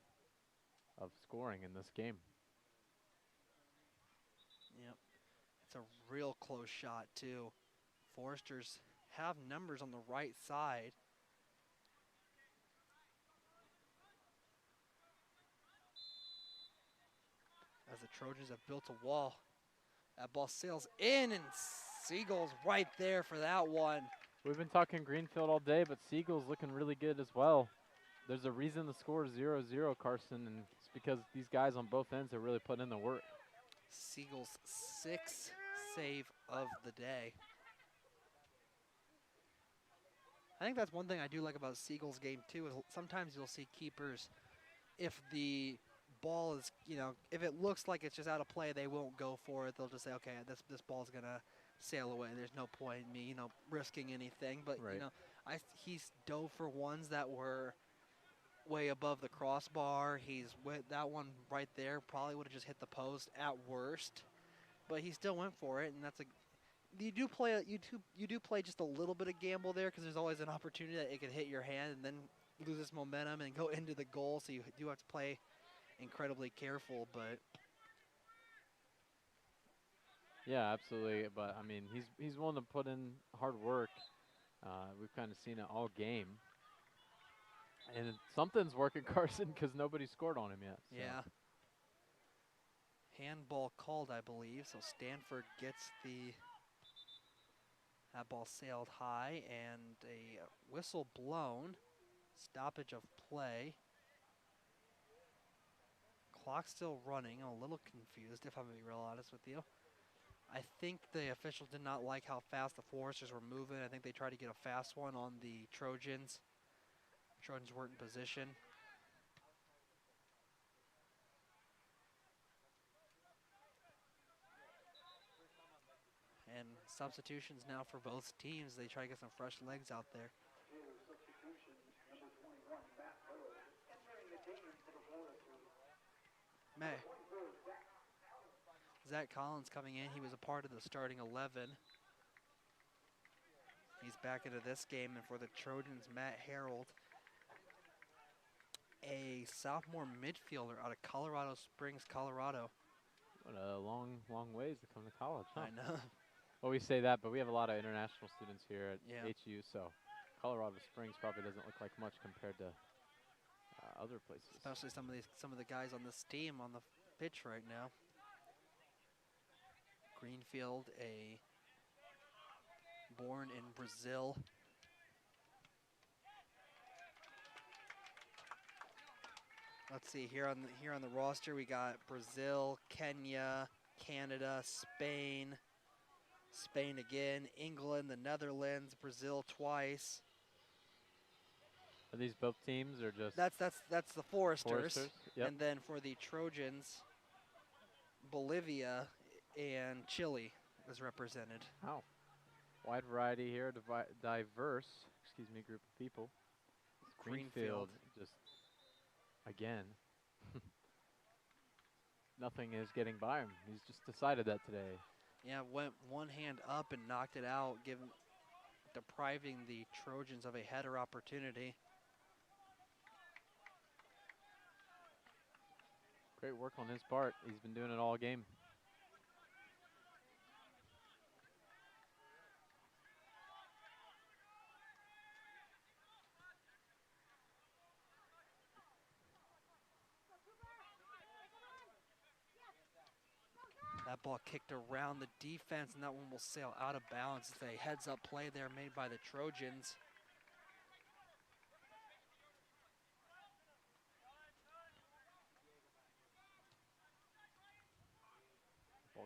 of scoring in this game. yep, it's a real close shot, too. Foresters have numbers on the right side. As the Trojans have built a wall. That ball sails in, and Seagull's right there for that one. We've been talking Greenfield all day, but Siegel's looking really good as well. There's a reason the score is 0-0, Carson, and it's because these guys on both ends are really putting in the work. Seagull's sixth save of the day. I think that's one thing I do like about Seagull's game too, is sometimes you'll see keepers, if the ball is, you know, if it looks like it's just out of play, they won't go for it. They'll just say, okay, this ball's gonna sail away. There's no point in me, you know, risking anything. But you Right. know, he's dove for ones that were way above the crossbar. He's with that one right there. Probably would have just hit the post at worst, but he still went for it, and that's a. You do play just a little bit of gamble there because there's always an opportunity that it could hit your hand and then lose its momentum and go into the goal. So you do have to play incredibly careful. But Yeah, absolutely. But I mean, he's willing to put in hard work. We've kind of seen it all game, and something's working, Carson, because nobody scored on him yet. So. yeah, handball called, I believe. So Stanford gets the. That ball sailed high and a whistle blown. Stoppage of play. Clock still running. I'm a little confused, if I'm going to be real honest with you. I think the officials did not like how fast the Foresters were moving. I think they tried to get a fast one on the Trojans. Trojans weren't in position. And substitutions now for both teams. They try to get some fresh legs out there. Taylor substitution, number 21, Matt Burrow, entering the game for the Foresters. May. 24, Zach. Zach Collins coming in. He was a part of the starting 11. He's back into this game. And for the Trojans, Matt Harold, a sophomore midfielder out of Colorado Springs, Colorado. What a long ways to come to college, huh? I know. Well, we say that, but we have a lot of international students here at Yeah. HU, so Colorado Springs probably doesn't look like much compared to other places. Especially some of the guys on this team on the pitch right now. Greenfield, born in Brazil. Let's see here on the roster we got Brazil, Kenya, Canada, Spain, Spain again, England, the Netherlands, Brazil twice. Are these both teams or just That's the Foresters. Foresters? Yep. And then for the Trojans, Bolivia and Chile is represented. Wow. Wide variety here, diverse, group of people. Greenfield. Just, again, nothing is getting by him. He's just decided that today. Yeah, went one hand up and knocked it out, depriving the Trojans of a header opportunity. Great work on his part. He's been doing it all game. That ball kicked around the defense, and that one will sail out of bounds. It's a heads-up play there made by the Trojans.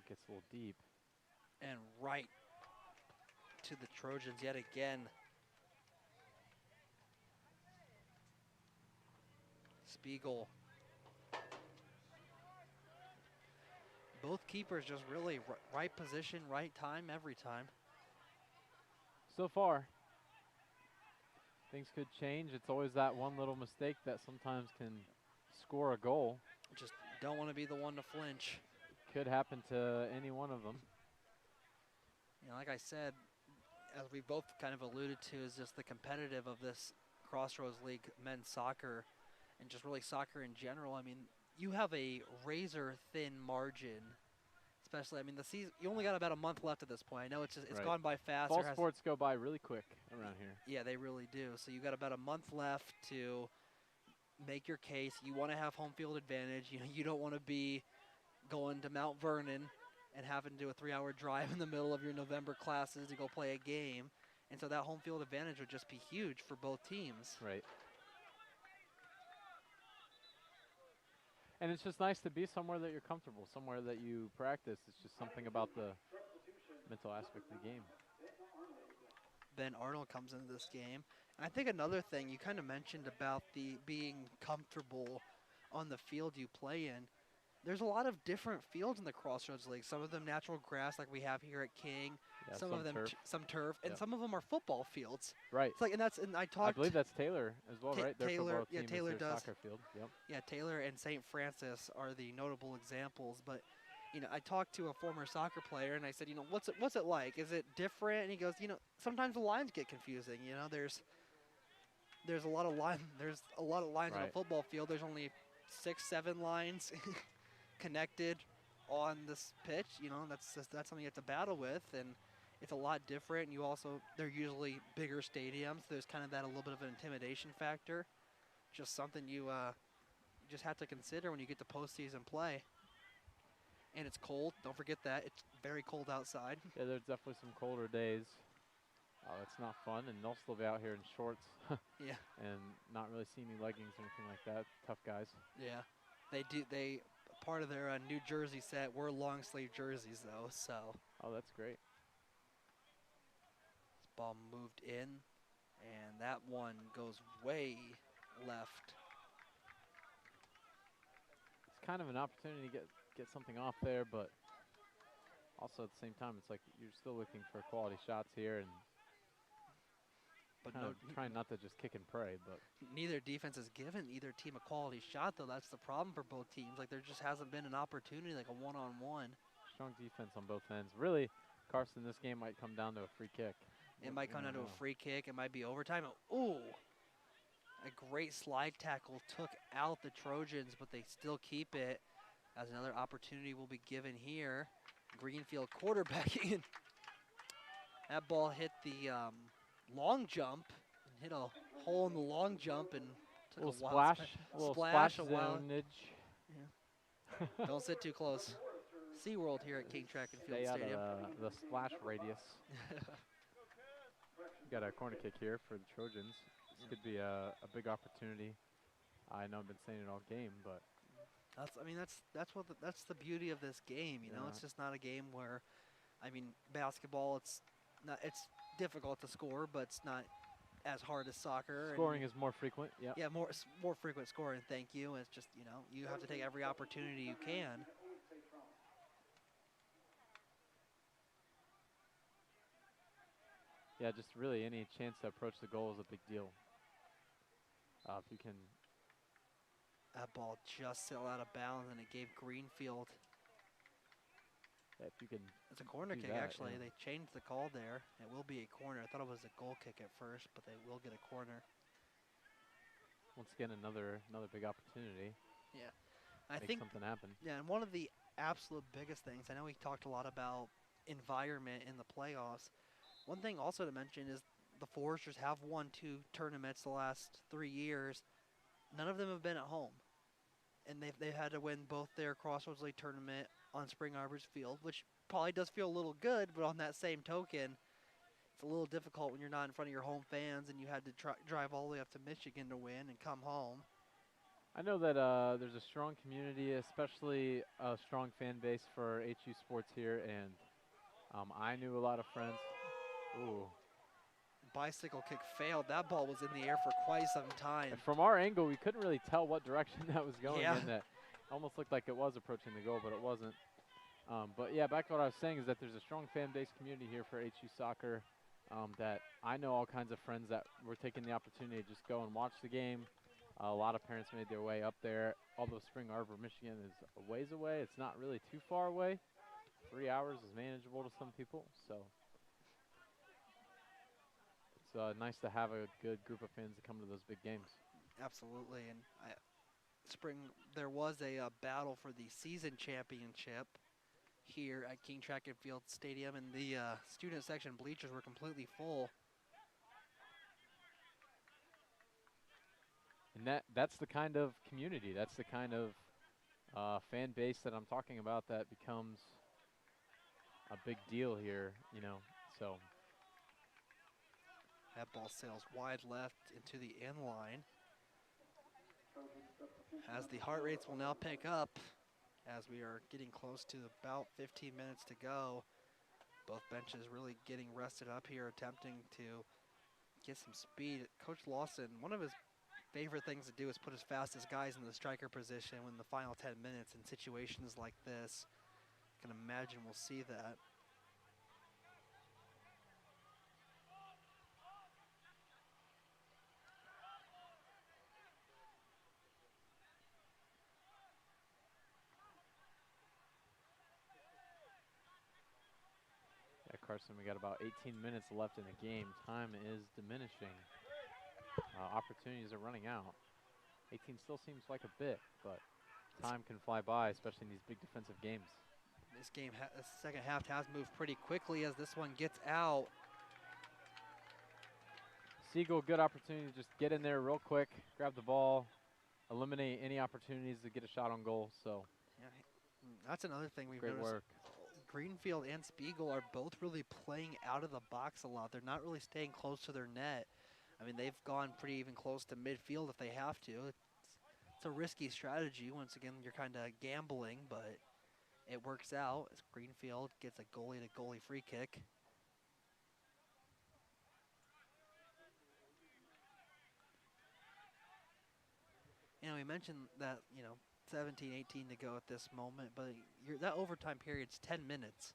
gets a little deep. And right to the Trojans yet again. Spiegel. Both keepers just really right position, right time every time. So far, things could change. It's always that one little mistake that sometimes can score a goal. Just don't want to be the one to flinch. Could happen to any one of them. You know, like I said, as we both kind of alluded to, is just the competitive of this Crossroads League men's soccer and just really soccer in general. I mean, you have a razor thin margin, especially, I mean, the season, you only got about a month left at this point. I know it's Right. gone by fast. Fall sports go by really quick around here. Yeah, they really do. So you got about a month left to make your case. You want to have home field advantage. You know, you don't want to be going to Mount Vernon and having to do a 3-hour drive in the middle of your November classes to go play a game. And so that home field advantage would just be huge for both teams. Right. And it's just nice to be somewhere that you're comfortable, somewhere that you practice. It's just something about the mental aspect of the game. Ben Arnold comes into this game. And I think another thing you kind of mentioned about the being comfortable on the field you play in. There's a lot of different fields in the Crossroads League. Some of them natural grass like we have here at King. Yeah, some of them turf. some turf, and Yep. some of them are football fields. Right. It's like, and I I talked. believe that's Taylor as well, right? Their Taylor, football yeah, team Taylor is their does. soccer field. Yep. Yeah, Taylor and St. Francis are the notable examples. But you know, I talked to a former soccer player, and I said, you know, what's it like? Is it different? And he goes, you know, sometimes the lines get confusing. You know, there's a lot of lines on a Right. football field. There's only 6-7 lines connected on this pitch. You know, that's something you have to battle with, and it's a lot different. And you also, they're usually bigger stadiums. There's kind of that a little bit of an intimidation factor. Just something you just have to consider when you get to postseason play. And it's cold. Don't forget that. It's very cold outside. Yeah, there's definitely some colder days. It's not fun, and they'll still be out here in shorts. Yeah. And not really see any leggings or anything like that. Tough guys. Yeah. They part of their New Jersey set were long sleeve jerseys though, so. Oh, that's great. This ball moved in, and that one goes way left. It's kind of an opportunity to get something off there, but also at the same time, it's like you're still looking for quality shots here and But kind of trying not to just kick and pray. But neither defense has given either team a quality shot, though. That's the problem for both teams. Like, there just hasn't been an opportunity, like a one-on-one. strong defense on both ends. Really, Carson, this game might come down to a free kick. It might come down to a free kick. It might be overtime. Ooh, a great slide tackle took out the Trojans, but they still keep it. As another opportunity will be given here. Greenfield quarterbacking. That ball hit the long jump and hit a hole in the long jump and took A little a wild splash, a little splash a wild. zonage. Don't sit too close. SeaWorld here at King Track and Field Stay out Stadium. of the splash radius. Got a corner kick here for the Trojans. This could be a big opportunity. I know I've been saying it all game, but that's the beauty of this game. You know, Yeah. it's just not a game where, I mean, basketball. It's difficult to score, but it's not as hard as soccer. scoring is more frequent. Yeah. Yeah, more frequent scoring. Thank you. It's just, you know, you have to take every opportunity you can. Yeah, just really any chance to approach the goal is a big deal. If you can, That ball just sailed out of bounds, and it gave Greenfield. if you can, It's a corner do kick, that, actually. yeah. They changed the call there. It will be a corner. I thought it was a goal kick at first, but they will get a corner. once again, another big opportunity. I Make think, something happen. yeah, and one of the absolute biggest things, I know we talked a lot about environment in the playoffs. One thing also to mention is the Foresters have won 2 tournaments the last 3 years. None of them have been at home. And they've had to win both their Crossroads League tournament on Spring Arbors Field, which probably does feel a little good, but on that same token, it's a little difficult when you're not in front of your home fans and you had to drive all the way up to Michigan to win and come home. I know that there's a strong community, especially a strong fan base for HU sports here, and I knew a lot of friends. Ooh. Bicycle kick failed. That ball was in the air for quite some time. From our angle, we couldn't really tell what direction that was going Yeah. in. That almost looked like it was approaching the goal, but it wasn't. But yeah, back to what I was saying is that there's a strong fan base community here for HU soccer. That I know all kinds of friends that were taking the opportunity to just go and watch the game. A lot of parents made their way up there. Although Spring Arbor, Michigan is a ways away, it's not really too far away. 3 hours is manageable to some people, so it's nice to have a good group of fans to come to those big games. Absolutely. And Spring, there was a battle for the season championship here at King Track and Field Stadium, and the student section bleachers were completely full. And that's the kind of community, that's the kind of fan base that I'm talking about that becomes a big deal here, you know, so. That ball sails wide left into the end line. As the heart rates will now pick up, as we are getting close to about 15 minutes to go. Both benches really getting rested up here, attempting to get some speed. Coach Lawson, one of his favorite things to do is put his fastest guys in the striker position in the final 10 minutes in situations like this. I can imagine we'll see that. Yeah, Carson, we got about 18 minutes left in the game. Time is diminishing. Opportunities are running out. 18 still seems like a bit, but time can fly by, especially in these big defensive games. This game, the second half has moved pretty quickly as this one gets out. Siegel, good opportunity to just get in there real quick, grab the ball, eliminate any opportunities to get a shot on goal. So Yeah, that's another thing we've great noticed. work. Greenfield and Spiegel are both really playing out of the box a lot. They're not really staying close to their net. I mean, they've gone pretty even close to midfield if they have to. It's a risky strategy. Once again, you're kind of gambling, but it works out as Greenfield gets a goalie-to-goalie free kick. You know, we mentioned that, 17, 18 to go at this moment, but that overtime period's 10 minutes.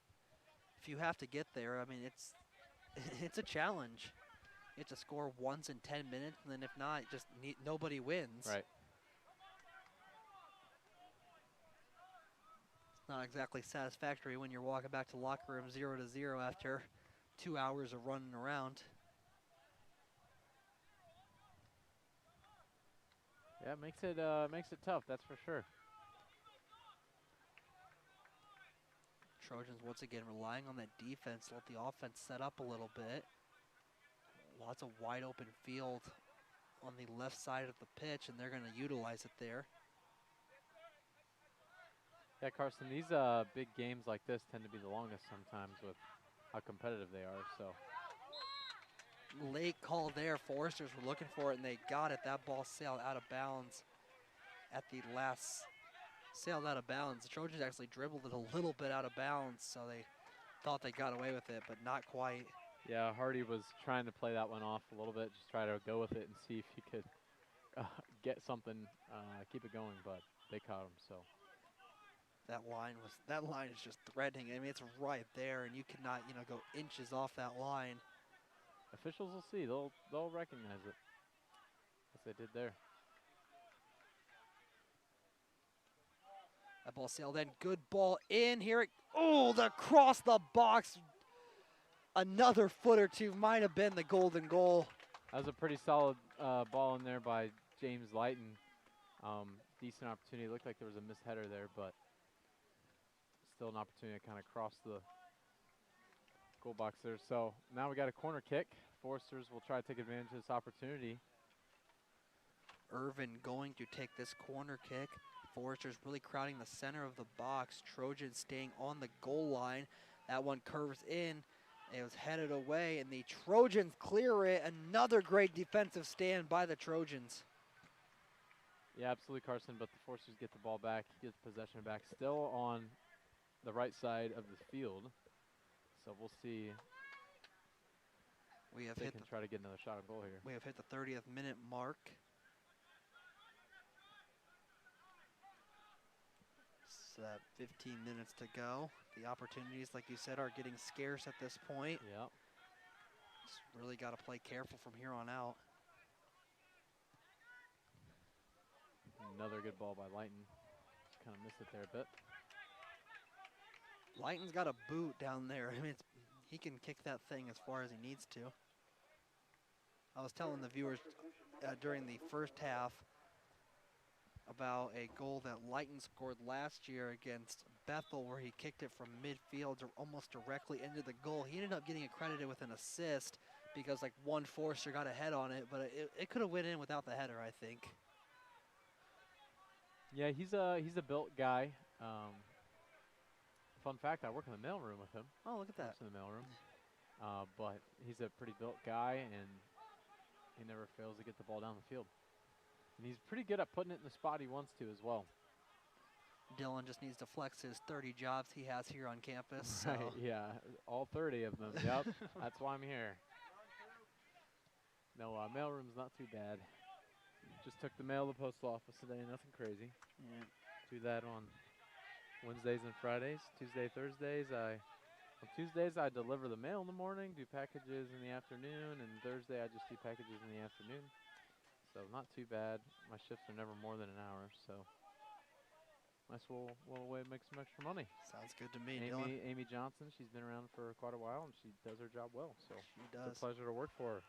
If you have to get there, I mean, it's a challenge. You have to score once in 10 minutes, and then if not, just nobody wins. Right. It's not exactly satisfactory when you're walking back to locker room 0-0 after 2 hours of running around. Yeah, makes it tough, that's for sure. Trojans once again relying on that defense, let the offense set up a little bit. Lots of wide open field on the left side of the pitch, and they're going to utilize it there. Yeah, Carson, these big games like this tend to be the longest sometimes with how competitive they are. So Late call there. Foresters were looking for it, and they got it. That ball sailed out of bounds at the last. Sailed out of bounds. The Trojans actually dribbled it a little bit out of bounds, so they thought they got away with it, but not quite. yeah, Hardy was trying to play that one off a little bit, just try to go with it and see if he could get something, keep it going, but they caught him. So That line is just threatening. I mean, it's right there, and you cannot, go inches off that line. officials will see. They'll recognize it, as they did there. That ball sailed in. Good ball in here. Oh, the cross the box. Another foot or two might have been the golden goal. That was a pretty solid ball in there by James Lighton. Decent opportunity. Looked like there was a missed header there, but still an opportunity to kind of cross the goal box there. So now we got a corner kick. Foresters will try to take advantage of this opportunity. Irvin going to take this corner kick. Foresters really crowding the center of the box. Trojans staying on the goal line. That one curves in. It was headed away, and the Trojans clear it. Another great defensive stand by the Trojans. Yeah, absolutely, Carson. But the Forcers get the ball back. He gets possession back. Still on the right side of the field. So we'll see We if have they hit can the try to get another shot on goal here. 30th minute mark. So that 15 minutes to go. The opportunities, like you said, are getting scarce at this point. Yep. Just really got to play careful from here on out. Another good ball by Lighton. Kind of missed it there a bit. Lighton's got a boot down there. I mean, he can kick that thing as far as he needs to. I was telling the viewers during the first half about a goal that Lighton scored last year against Bethel, where he kicked it from midfield almost directly into the goal. He ended up getting accredited with an assist because like one Forster got a head on it, but it could have went in without the header, I think. Yeah, he's a built guy. Fun fact, I work in the mailroom with him. Oh, look at that. Works in the mailroom. But he's a pretty built guy, and he never fails to get the ball down the field. And he's pretty good at putting it in the spot he wants to as well. Dylan just needs to flex his 30 jobs he has here on campus. Right, So. yeah, all 30 of them. Yep, that's why I'm here. No, mailroom's not too bad. Just took the mail to the post office today, nothing crazy. Yeah. Do that on Wednesdays and Fridays. Tuesday, Thursdays, on Tuesdays I deliver the mail in the morning, do packages in the afternoon, and Thursday I just do packages in the afternoon. So not too bad. My shifts are never more than an hour, so nice little way to make some extra money. Sounds good to me, Dylan. Amy Johnson, she's been around for quite a while, and she does her job well. So She does. it's a pleasure to work for her.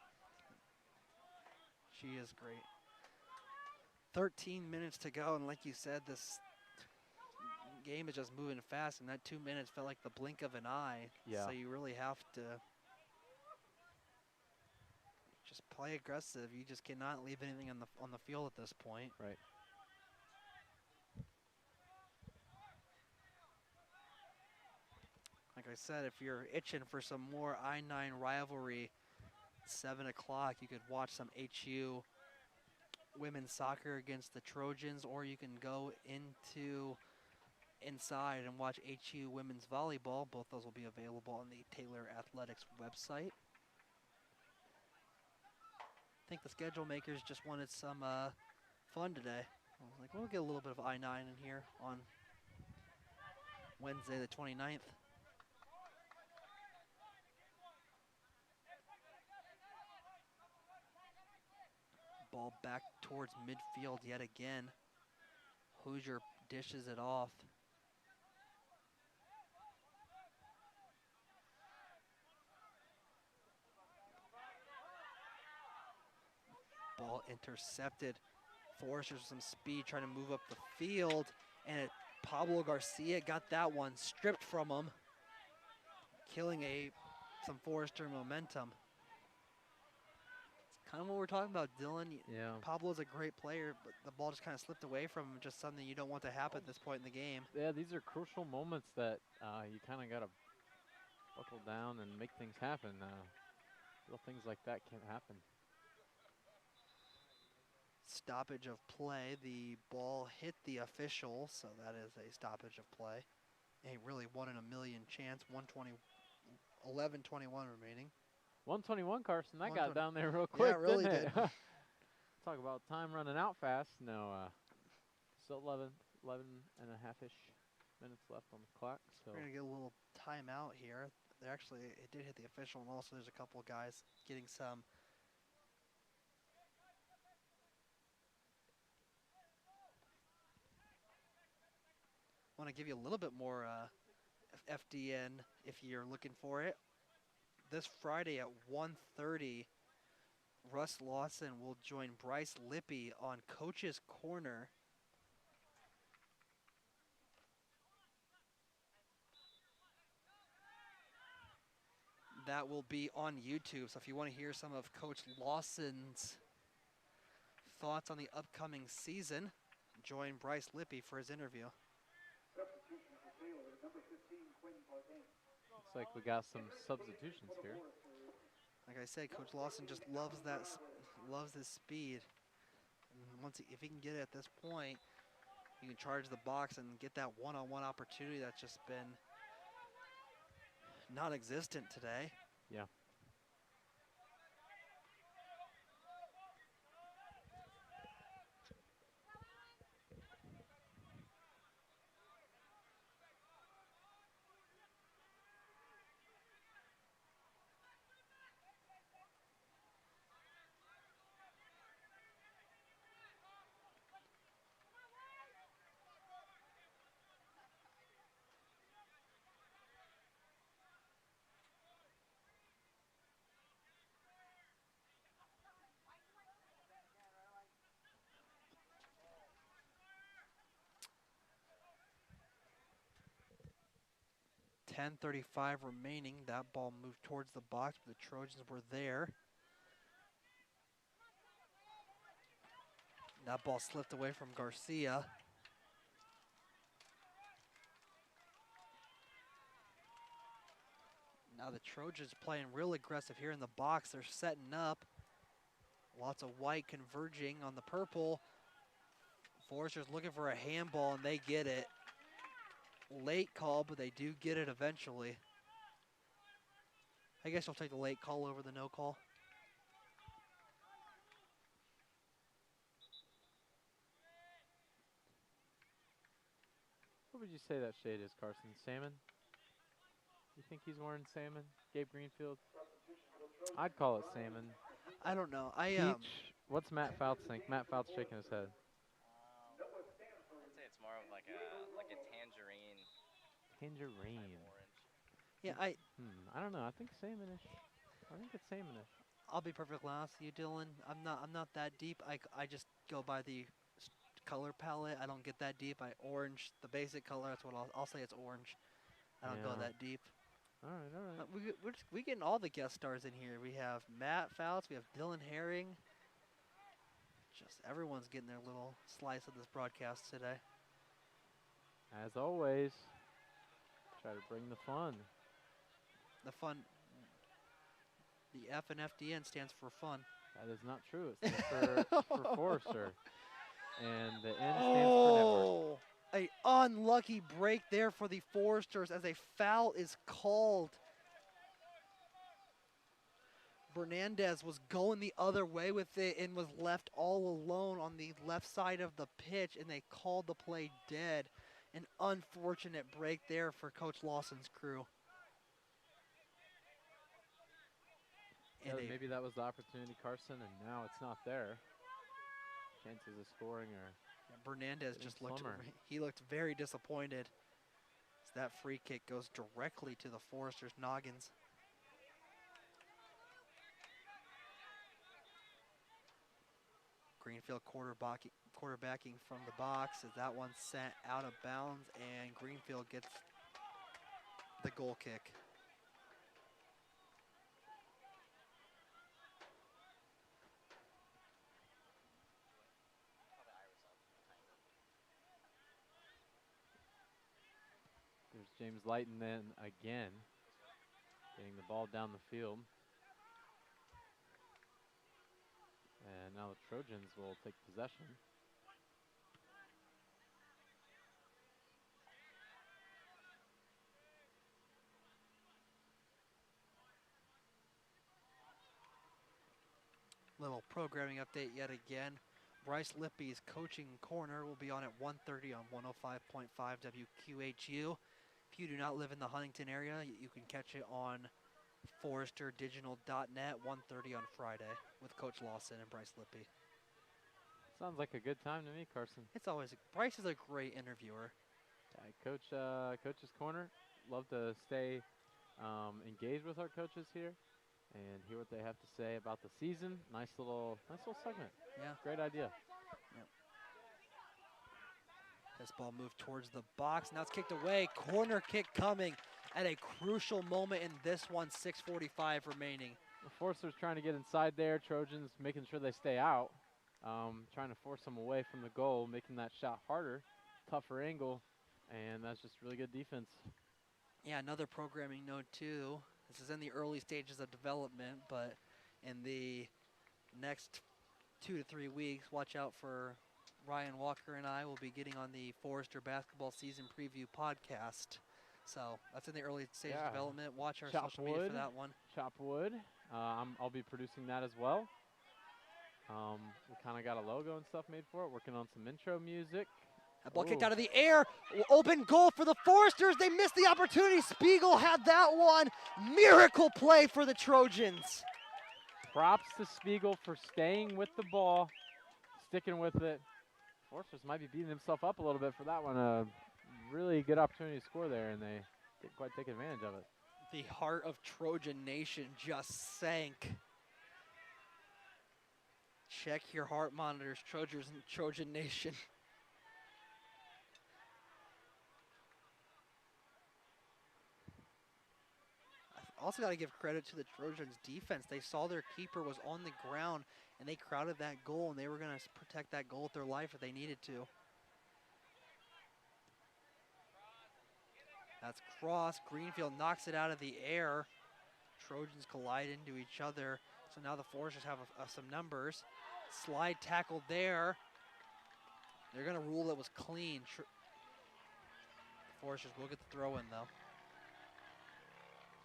She is great. 13 minutes to go, and like you said, this game is just moving fast, and that 2 minutes felt like the blink of an eye. Yeah. So you really have to just play aggressive. You just cannot leave anything on the field at this point. Right. Like I said, if you're itching for some more I-9 rivalry, 7 o'clock, you could watch some HU women's soccer against the Trojans, or you can go inside and watch HU women's volleyball. Both those will be available on the Taylor Athletics website. I think the schedule makers just wanted some fun today. I was like, we'll get a little bit of I-9 in here on Wednesday the 29th. Ball back towards midfield yet again. Hoosier dishes it off. Ball intercepted. Forresters with some speed trying to move up the field. And Pablo Garcia got that one stripped from him, killing some Forrester momentum. It's kind of what we're talking about, Dylan. Yeah. Pablo's a great player, but the ball just kind of slipped away from him, just something you don't want to happen at this point in the game. Yeah, these are crucial moments that you kind of got to buckle down and make things happen. Little things like that can't happen. Stoppage of play. The ball hit the official, so that is a stoppage of play. A really 1 in a million chance. 11:21 remaining. 121, Carson. That got down there real quick. Yeah, it really didn't it? did. Talk about time running out fast. No, still 11 and a half-ish minutes left on the clock. So We're gonna get a little timeout here. It did hit the official, and also there's a couple of guys getting some. Want to give you a little bit more FDN if you're looking for it. This Friday at 1:30, Russ Lawson will join Bryce Lippy on Coach's Corner. That will be on YouTube, so if you want to hear some of Coach Lawson's thoughts on the upcoming season, join Bryce Lippy for his interview. looks like we got some substitutions here. Like I said, Coach Lawson just loves his speed. And if he can get it at this point, you can charge the box and get that one-on-one opportunity that's just been non-existent today. Yeah. .10:35 remaining. That ball moved towards the box, but the Trojans were there. That ball slipped away from Garcia. Now the Trojans playing real aggressive here in the box. They're setting up. Lots of white converging on the purple. Forrester's looking for a handball, and they get it. Late call, but they do get it eventually. I guess I'll take the late call over the no call. What would you say that shade is, Carson? Salmon? You think he's wearing salmon? Gabe Greenfield? I'd call it salmon. I don't know. Peach? What's Matt Fouts think? Matt Fouts shaking his head. I'd say it's more of like a tangerine. Tangerine. Type orange. Yeah, I don't know. I think salmonish. I think it's salmonish. I'll be perfectly honest with you, Dylan. I'm not that deep. I just go by the color palette. I don't get that deep. Orange, the basic color. That's what I'll say. It's orange. I don't go Yeah. that deep. All right. We're getting all the guest stars in here. We have Matt Fouts. We have Dylan Herring. Just everyone's getting their little slice of this broadcast today. As always, try to bring the fun. The fun. The F and FDN stands for fun. That is not true. It stands for Forrester. And the N stands for network. A unlucky break there for the Foresters as a foul is called. Bernandez was going the other way with it and was left all alone on the left side of the pitch, and they called the play dead. An unfortunate break there for Coach Lawson's crew. Yeah, maybe that was the opportunity, Carson, and now it's not there. Chances of scoring are. Bernandez just looked. Slimmer. He looked very disappointed. As that free kick goes directly to the Foresters' noggins. Greenfield quarterbacking from the box as that one sent out of bounds, and Greenfield gets the goal kick. There's James Lighton then again, getting the ball down the field. And now the Trojans will take possession. Little programming update yet again. Bryce Lippy's coaching corner will be on at 1:30 on 105.5 WQHU. If you do not live in the Huntington area, you can catch it on ForresterDigital.net 1:30 on Friday with Coach Lawson and Bryce Lippy. Sounds like a good time to me, Carson. It's always Bryce is a great interviewer. Yeah, Coach's Corner. Love to stay engaged with our coaches here and hear what they have to say about the season. Nice little segment. Yeah. Great idea. Yep. This ball moved towards the box. Now it's kicked away. Corner kick coming at a crucial moment in this one. 6:45 remaining. The Forcers trying to get inside there. Trojans making sure they stay out. Trying to force them away from the goal, making that shot harder, tougher angle, and that's just really good defense. Yeah, another programming note too. This is in the early stages of development, but in the next 2 to 3 weeks, watch out for Ryan Walker and I will be getting on the Forester basketball season preview podcast. So that's in the early stage of development. Watch our social media for that one. Chop wood. I'll be producing that as well. We kind of got a logo and stuff made for it, working on some intro music. That ball kicked out of the air. Open goal for the Foresters. They missed the opportunity. Spiegel had that one. Miracle play for the Trojans. Props to Spiegel for staying with the ball, sticking with it. Foresters might be beating themselves up a little bit for that one. A really good opportunity to score there, and they didn't quite take advantage of it. The heart of Trojan Nation just sank. Check your heart monitors, Trojan Nation. I also got to give credit to the Trojans' defense. They saw their keeper was on the ground, and they crowded that goal, and they were going to protect that goal with their life if they needed to. That's cross. Greenfield knocks it out of the air. Trojans collide into each other. So now the Foresters have some numbers. Slide tackle there. They're going to rule it was clean. The Foresters will get the throw in, though.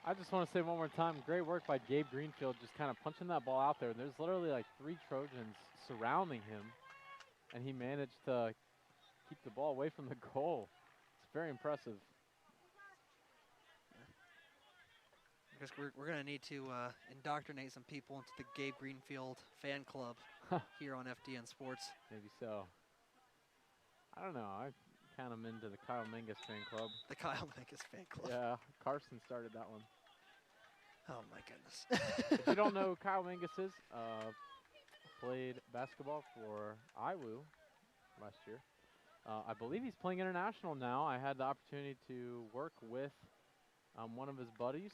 I just want to say one more time, great work by Gabe Greenfield, just kind of punching that ball out there. There's literally like 3 Trojans surrounding him, and he managed to keep the ball away from the goal. It's very impressive. I guess we're going to need to indoctrinate some people into the Gabe Greenfield fan club here on FDN Sports. Maybe so. I don't know. I count him into the Kyle Mingus fan club. The Kyle Mingus fan club. Yeah, Carson started that one. Oh, my goodness. If you don't know who Kyle Mingus is, played basketball for IWU last year. I believe he's playing international now. I had the opportunity to work with one of his buddies,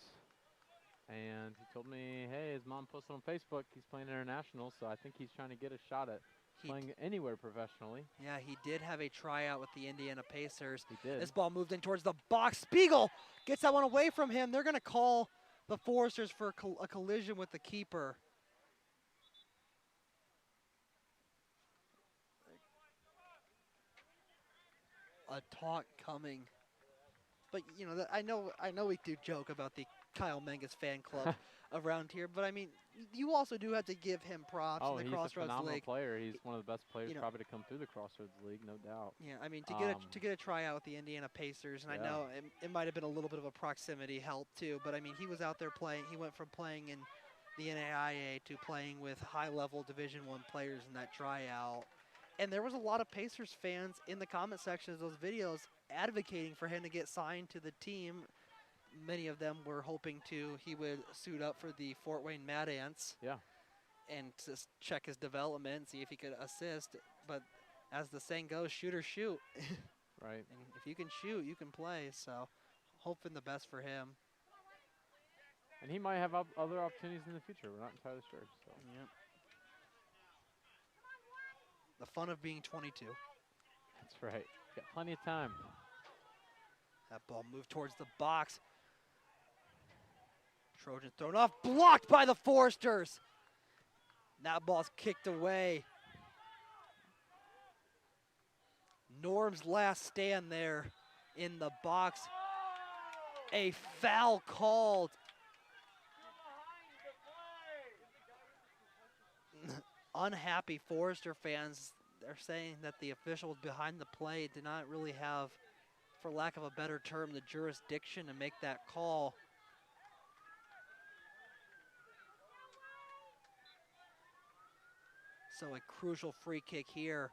and he told me, hey, his mom posted on Facebook he's playing international, so I think he's trying to get a shot at playing anywhere professionally. Yeah, he did have a tryout with the Indiana Pacers. He did. This ball moved in towards the box. Spiegel gets that one away from him. They're going to call the Foresters for a collision with the keeper. A talk coming. But, you know, I know we do joke about the Kyle Mingus fan club around here, but I mean, you also do have to give him props in the Crossroads he's a phenomenal League. player. He's one of the best players probably to come through the Crossroads League, no doubt. Yeah, I mean, to get a tryout with the Indiana Pacers, and I know it might have been a little bit of a proximity help too, but I mean, he was out there playing. He went from playing in the NAIA to playing with high-level Division I players in that tryout. And there was a lot of Pacers fans in the comment section of those videos advocating for him to get signed to the team. Many of them were hoping he would suit up for the Fort Wayne Mad Ants. Yeah. And just check his development, see if he could assist. But as the saying goes, shoot or shoot. Right. And if you can shoot, you can play. So hoping the best for him. And he might have other opportunities in the future. We're not entirely sure. So. Yep. The fun of being 22. That's right. Got plenty of time. That ball moved towards the box. Trojan thrown off, blocked by the Foresters. That ball's kicked away. Norm's last stand there in the box. A foul called. Unhappy Forester fans, they're saying that the officials behind the play did not really have, for lack of a better term, the jurisdiction to make that call. So a crucial free kick here.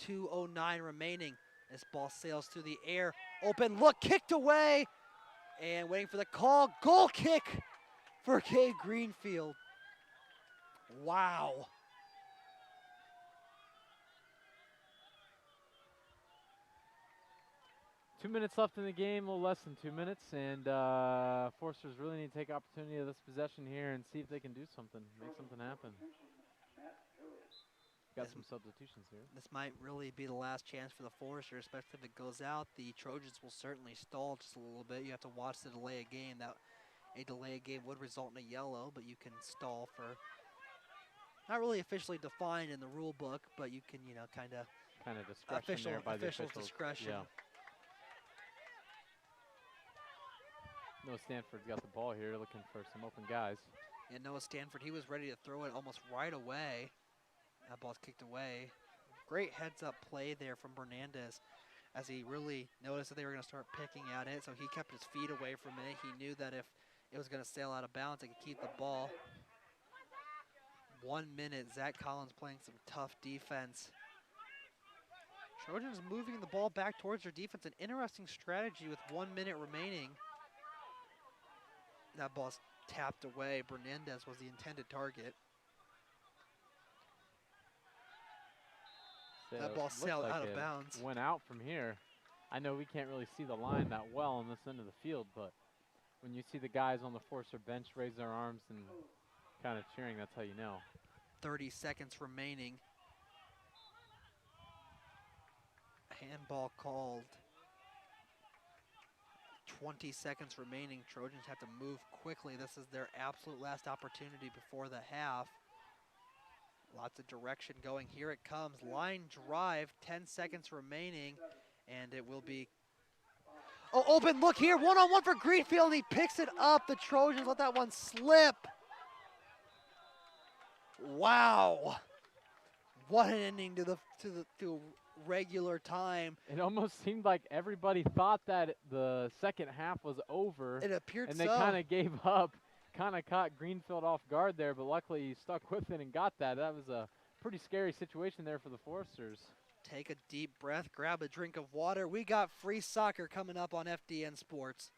2:09 remaining. This ball sails through the air. Open look, kicked away. And waiting for the call. Goal kick for Gabe Greenfield. Wow. Two minutes left in the game, a little less than 2 minutes, and Foresters really need to take opportunity of this possession here and see if they can do something, make something happen. Got some substitutions here. This might really be the last chance for the Foresters, especially if it goes out. The Trojans will certainly stall just a little bit. You have to watch the delay of game. A delay of game would result in a yellow, but you can stall for Not really officially defined in the rule book, but you can, kind of Kind of discretion there by the official's officials. discretion. Yeah. Noah Stanford's got the ball here, looking for some open guys. And Noah Stanford, he was ready to throw it almost right away. That ball's kicked away. Great heads-up play there from Hernandez as he really noticed that they were going to start picking at it, so he kept his feet away from it. He knew that if it was going to sail out of bounds, they could keep the ball. 1 minute, Zach Collins playing some tough defense. Trojans moving the ball back towards their defense. An interesting strategy with 1 minute remaining. That ball's tapped away. Hernandez was the intended target. So That ball looks sailed like out of it bounds. went out from here. I know we can't really see the line that well on this end of the field, but when you see the guys on the Forcer bench raise their arms and kind of cheering, that's how you know. 30 seconds remaining. Handball called. 20 seconds remaining. Trojans have to move quickly. This is their absolute last opportunity before the half. Lots of direction going. Here it comes. Line drive. 10 seconds remaining. And it will be... Oh, open look here. One-on-one for Greenfield. And he picks it up. The Trojans let that one slip. Wow. What an ending to regular time. It almost seemed like everybody thought that the second half was over. It appeared and so. they kind of gave up, kind of caught Greenfield off guard there, but luckily he stuck with it and got that. That was a pretty scary situation there for the Forcers. Take a deep breath, grab a drink of water. We got free soccer coming up on FDN Sports.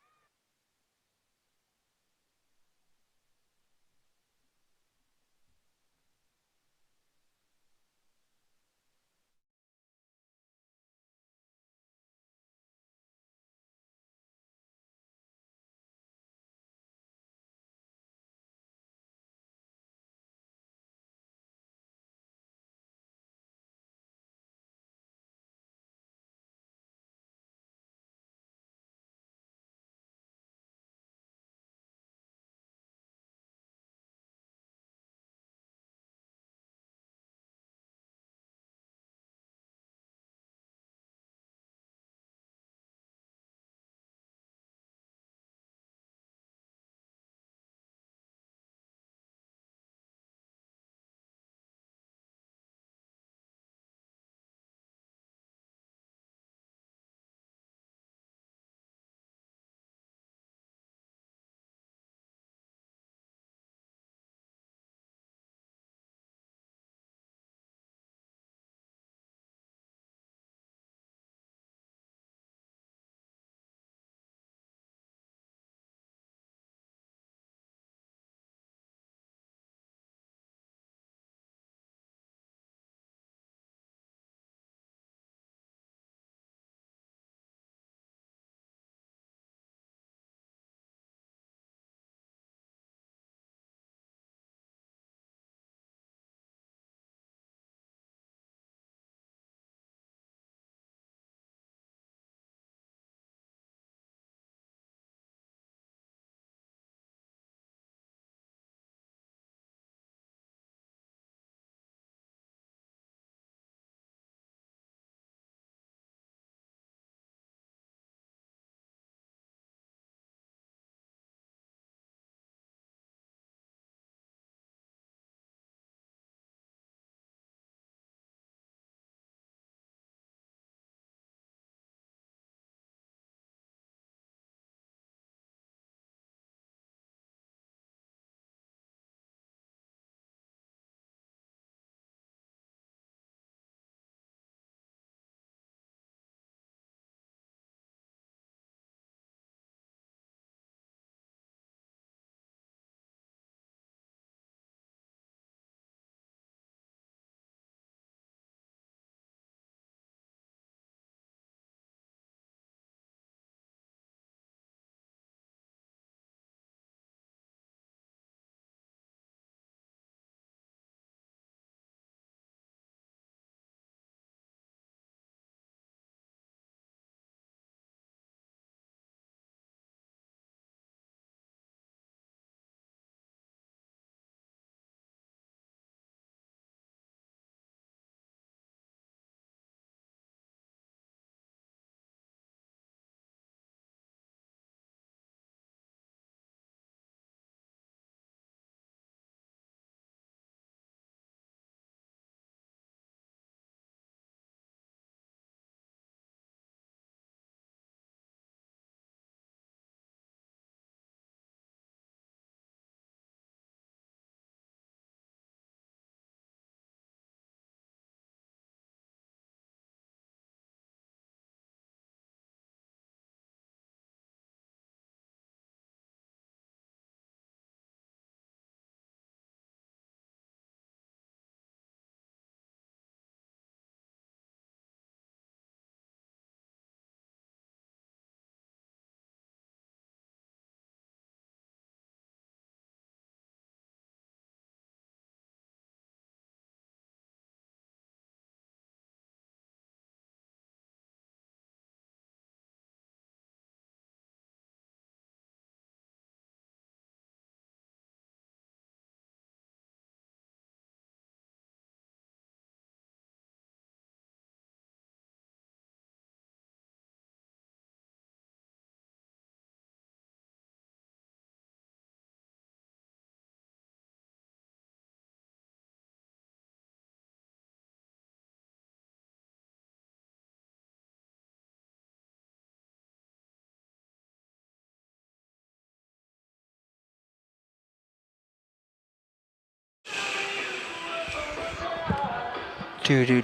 Do.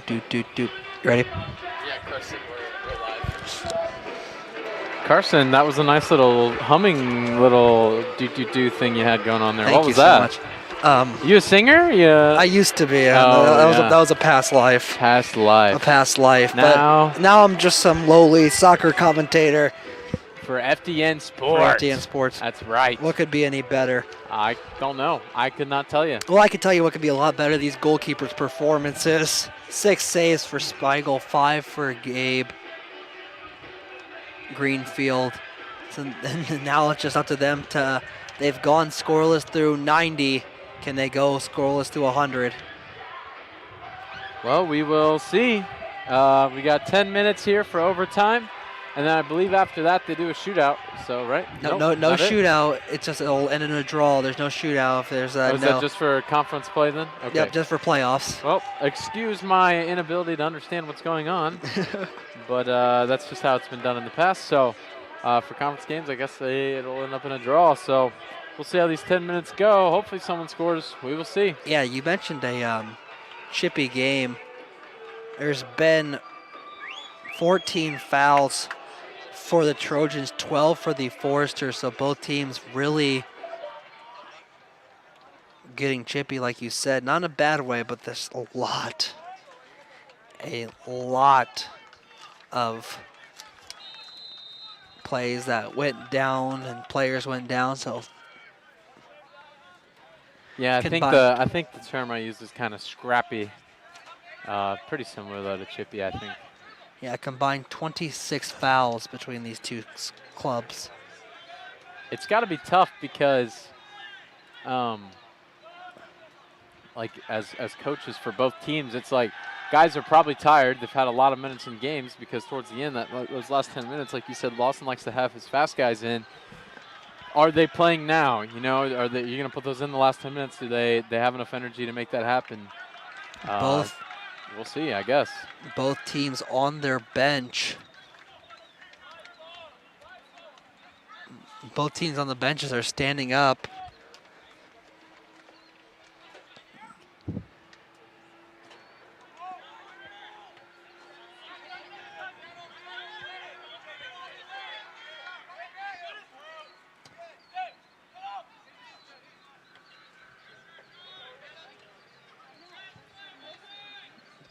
Ready? Yeah, Carson, we're live. Carson, that was a nice little humming little do thing you had going on there. Thank what you was so that? much. You a singer? Yeah. I used to be. Oh, that was a past life. Past life. A past life. Now, but now I'm just some lowly soccer commentator for FDN Sports. For FDN Sports. That's right. What could be any better? I don't know. I could not tell you. Well, I could tell you what could be a lot better. These goalkeepers' performances. 6 saves for Spiegel, 5 for Gabe Greenfield. So now it's just up to them to. They've gone scoreless through 90. Can they go scoreless to 100? Well, we will see. We got 10 minutes here for overtime, and then I believe after that they do a shootout. So, right? No shootout. It's just it'll end in a draw. There's no shootout. If there's is that just for conference play then? Okay. Yep, just for playoffs. Well, excuse my inability to understand what's going on, but that's just how it's been done in the past. So, for conference games, I guess it'll end up in a draw. So, we'll see how these 10 minutes go. Hopefully, someone scores. We will see. Yeah, you mentioned a chippy game. There's been 14 fouls for the Trojans, 12 for the Foresters, so both teams really getting chippy, like you said. Not in a bad way, but there's a lot of plays that went down and players went down, so yeah, I think the term I used is kind of scrappy. Pretty similar though to chippy, I think. Yeah, combined 26 fouls between these two clubs. It's got to be tough because, like as coaches for both teams, it's like guys are probably tired. They've had a lot of minutes in games because towards the end, those last 10 minutes, like you said, Lawson likes to have his fast guys in. Are they playing now? You know, are they? You're gonna put those in the last 10 minutes? Do they have enough energy to make that happen? Both. We'll see, I guess. Both teams on their bench. Both teams on the benches are standing up.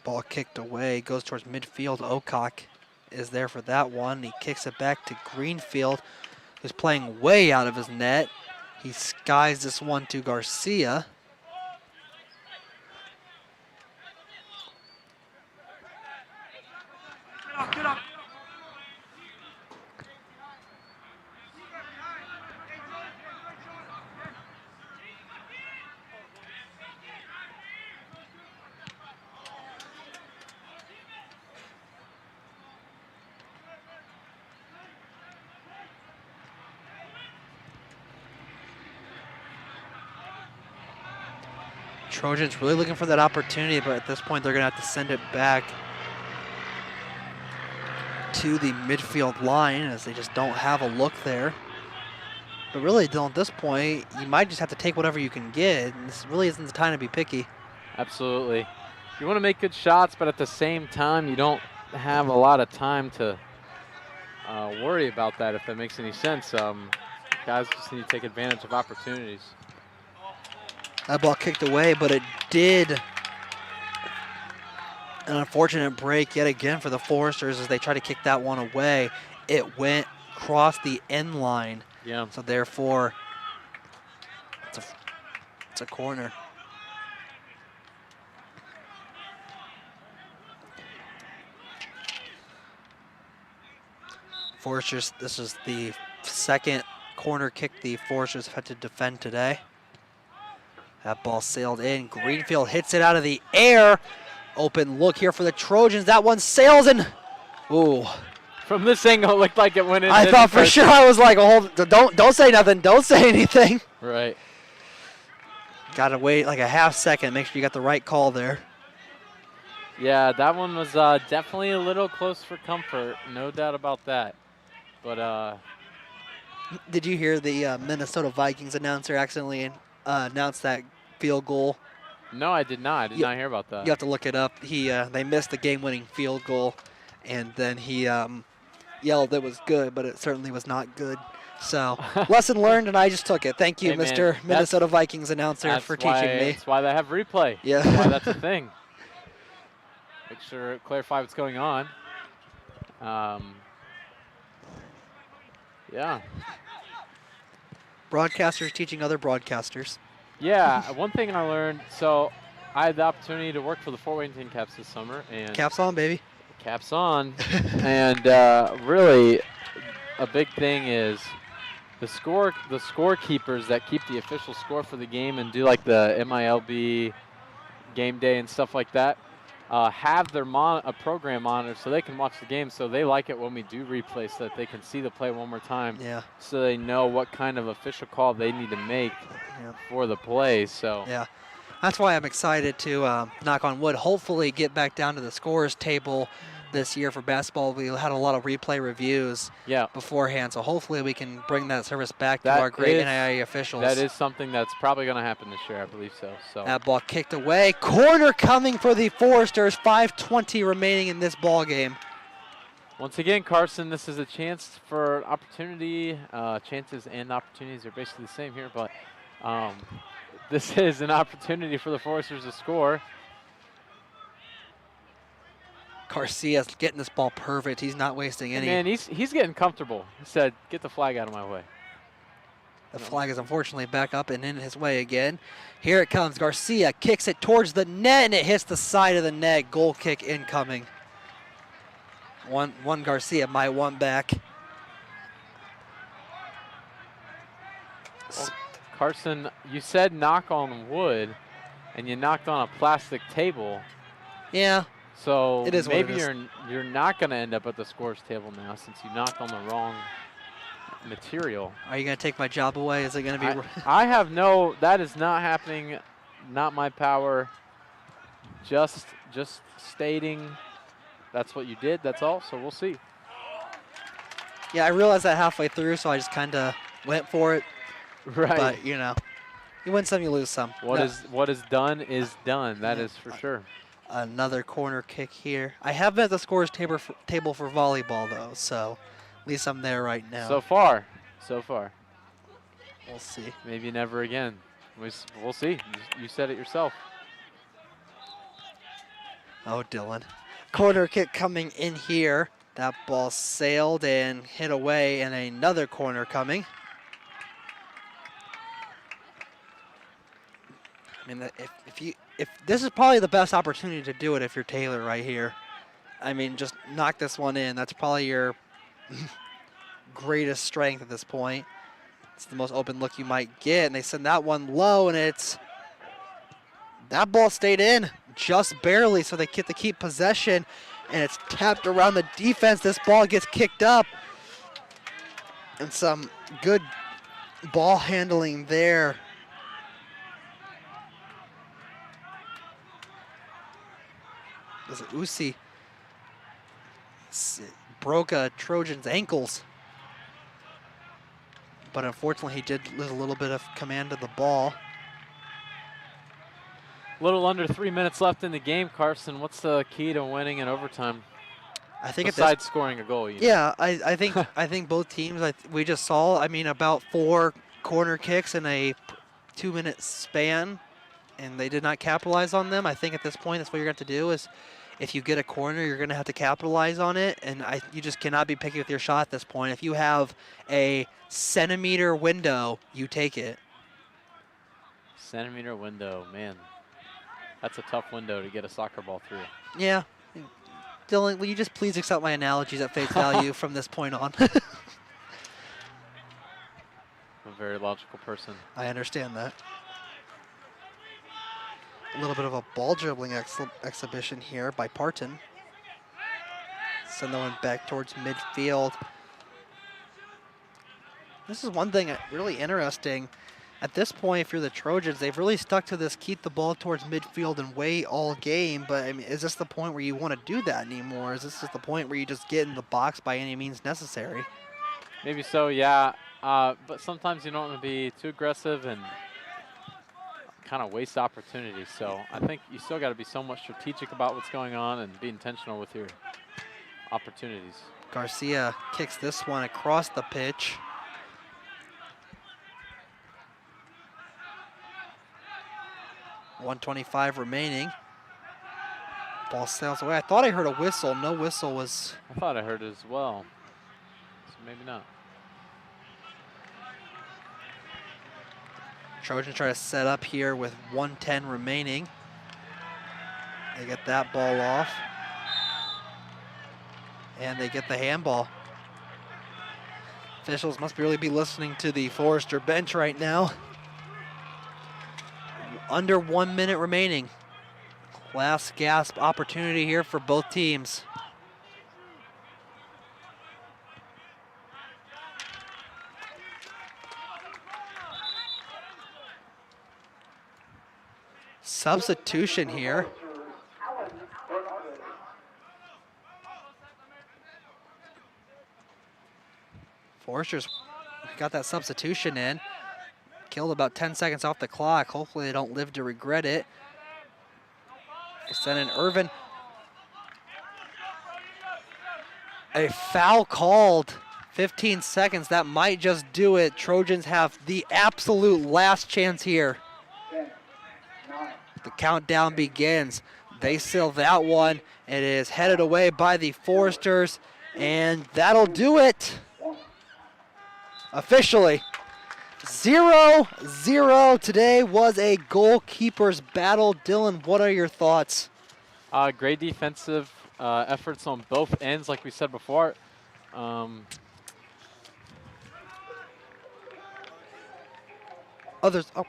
Ball kicked away, goes towards midfield. Ocock is there for that one. He kicks it back to Greenfield, who's playing way out of his net. He skies this one to Garcia. Get up. Trojans really looking for that opportunity, but at this point they're going to have to send it back to the midfield line as they just don't have a look there. But really, at this point, you might just have to take whatever you can get. And this really isn't the time to be picky. Absolutely. You want to make good shots, but at the same time, you don't have a lot of time to worry about that, if that makes any sense. Guys just need to take advantage of opportunities. That ball kicked away, but it did. An unfortunate break yet again for the Foresters as they try to kick that one away. It went across the end line. Yeah. So therefore, it's a corner. Foresters, this is the second corner kick the Foresters have had to defend today. That ball sailed in. Greenfield hits it out of the air. Open look here for the Trojans. That one sails in. Ooh. From this angle, it looked like it went in. I thought for sure. I was like, hold, don't say nothing. Don't say anything. Right. Got to wait like a half second. Make sure you got the right call there. Yeah, that one was definitely a little close for comfort. No doubt about that. But did you hear the Minnesota Vikings announcer accidentally announce that field goal? No, I did not. I did You- not hear about that. You have to look it up. They missed the game-winning field goal, and then he yelled it was good, but it certainly was not good. So lesson learned, and I just took it. Thank you, Hey, man, Mr. Minnesota Vikings announcer, for teaching me. That's why they have replay. Yeah. That's why that's a thing. Make sure clarify what's going on. Yeah. Broadcasters teaching other broadcasters. Yeah, one thing I learned, so I had the opportunity to work for the Fort Wayne Caps this summer. And Caps on, baby. Caps on. And really, a big thing is the scorekeepers that keep the official score for the game and do like the MILB game day and stuff like that, have their a program monitor so they can watch the game. So they like it when we do replay so that they can see the play one more time. Yeah. So they know what kind of official call they need to make for the play. So yeah, that's why I'm excited to knock on wood. Hopefully, get back down to the scores table this year for basketball. We had a lot of replay reviews beforehand, so hopefully we can bring that service back to our great NAIA officials. That is something that's probably going to happen this year, I believe so. That ball kicked away. Corner coming for the Foresters. 5:20 remaining in this ball game. Once again, Carson, this is a chance for opportunity. Chances and opportunities are basically the same here, but this is an opportunity for the Foresters to score. Garcia's getting this ball perfect. He's not wasting any. Man, he's getting comfortable. He said, "Get the flag out of my way." The flag is unfortunately back up and in his way again. Here it comes. Garcia kicks it towards the net, and it hits the side of the net. Goal kick incoming. One Garcia, my one back. Well, Carson, you said knock on wood, and you knocked on a plastic table. Yeah. So it is maybe what it is. you're not going to end up at the scores table now since you knocked on the wrong material. Are you going to take my job away? Is it going to be? I have that is not happening. Not my power. Just stating that's what you did. That's all. So we'll see. Yeah, I realized that halfway through, so I just kind of went for it. Right. But you win some, you lose some. What is done is done. That is for sure. Another corner kick here. I have been at the scores table for volleyball, though, so at least I'm there right now. So far. We'll see. Maybe never again. We'll see. You said it yourself. Oh, Dylan. Corner kick coming in here. That ball sailed and hit away, and another corner coming. I mean, if this is probably the best opportunity to do it if you're Taylor right here. I mean, just knock this one in. That's probably your greatest strength at this point. It's the most open look you might get, and they send that one low, and that ball stayed in just barely, so they get to keep possession, and it's tapped around the defense. This ball gets kicked up, and some good ball handling there. This is Usi broke a Trojan's ankles, but unfortunately he did lose a little bit of command of the ball. A little under 3 minutes left in the game, Carson. What's the key to winning in overtime? I think besides scoring a goal. I think both teams. We just saw. I mean, about 4 corner kicks in a 2-minute span, and they did not capitalize on them. I think at this point, that's what you're going to have to do is, if you get a corner, you're going to have to capitalize on it, and you just cannot be picky with your shot at this point. If you have a centimeter window, you take it. Centimeter window, man. That's a tough window to get a soccer ball through. Yeah. Dylan, will you just please accept my analogies at face value from this point on? I'm a very logical person. I understand that. A little bit of a ball dribbling exhibition here by Parton. Send that one back towards midfield. This is one thing really interesting. At this point, if you're the Trojans, they've really stuck to this keep the ball towards midfield and wait all game. But I mean, is this the point where you want to do that anymore? Is this just the point where you just get in the box by any means necessary? Maybe so, yeah. But sometimes you don't want to be too aggressive, and kind of waste opportunities. So I think you still got to be somewhat strategic about what's going on and be intentional with your opportunities. Garcia kicks this one across the pitch. .125 remaining. Ball sails away. I thought I heard a whistle. No whistle was. I thought I heard it as well. So maybe not. Trojans try to set up here with 1:10 remaining. They get that ball off. And they get the handball. Officials must really be listening to the Forester bench right now. Under 1 minute remaining. Last gasp opportunity here for both teams. Substitution here. Forester's got that substitution in. Killed about 10 seconds off the clock. Hopefully they don't live to regret it. Send in Irvin. A foul called. 15 seconds. That might just do it. Trojans have the absolute last chance here. The countdown begins. They seal that one. It is headed away by the Foresters, and that'll do it. Officially. 0-0 today was a goalkeeper's battle. Dylan, what are your thoughts? Great defensive efforts on both ends, like we said before. Others. Oh,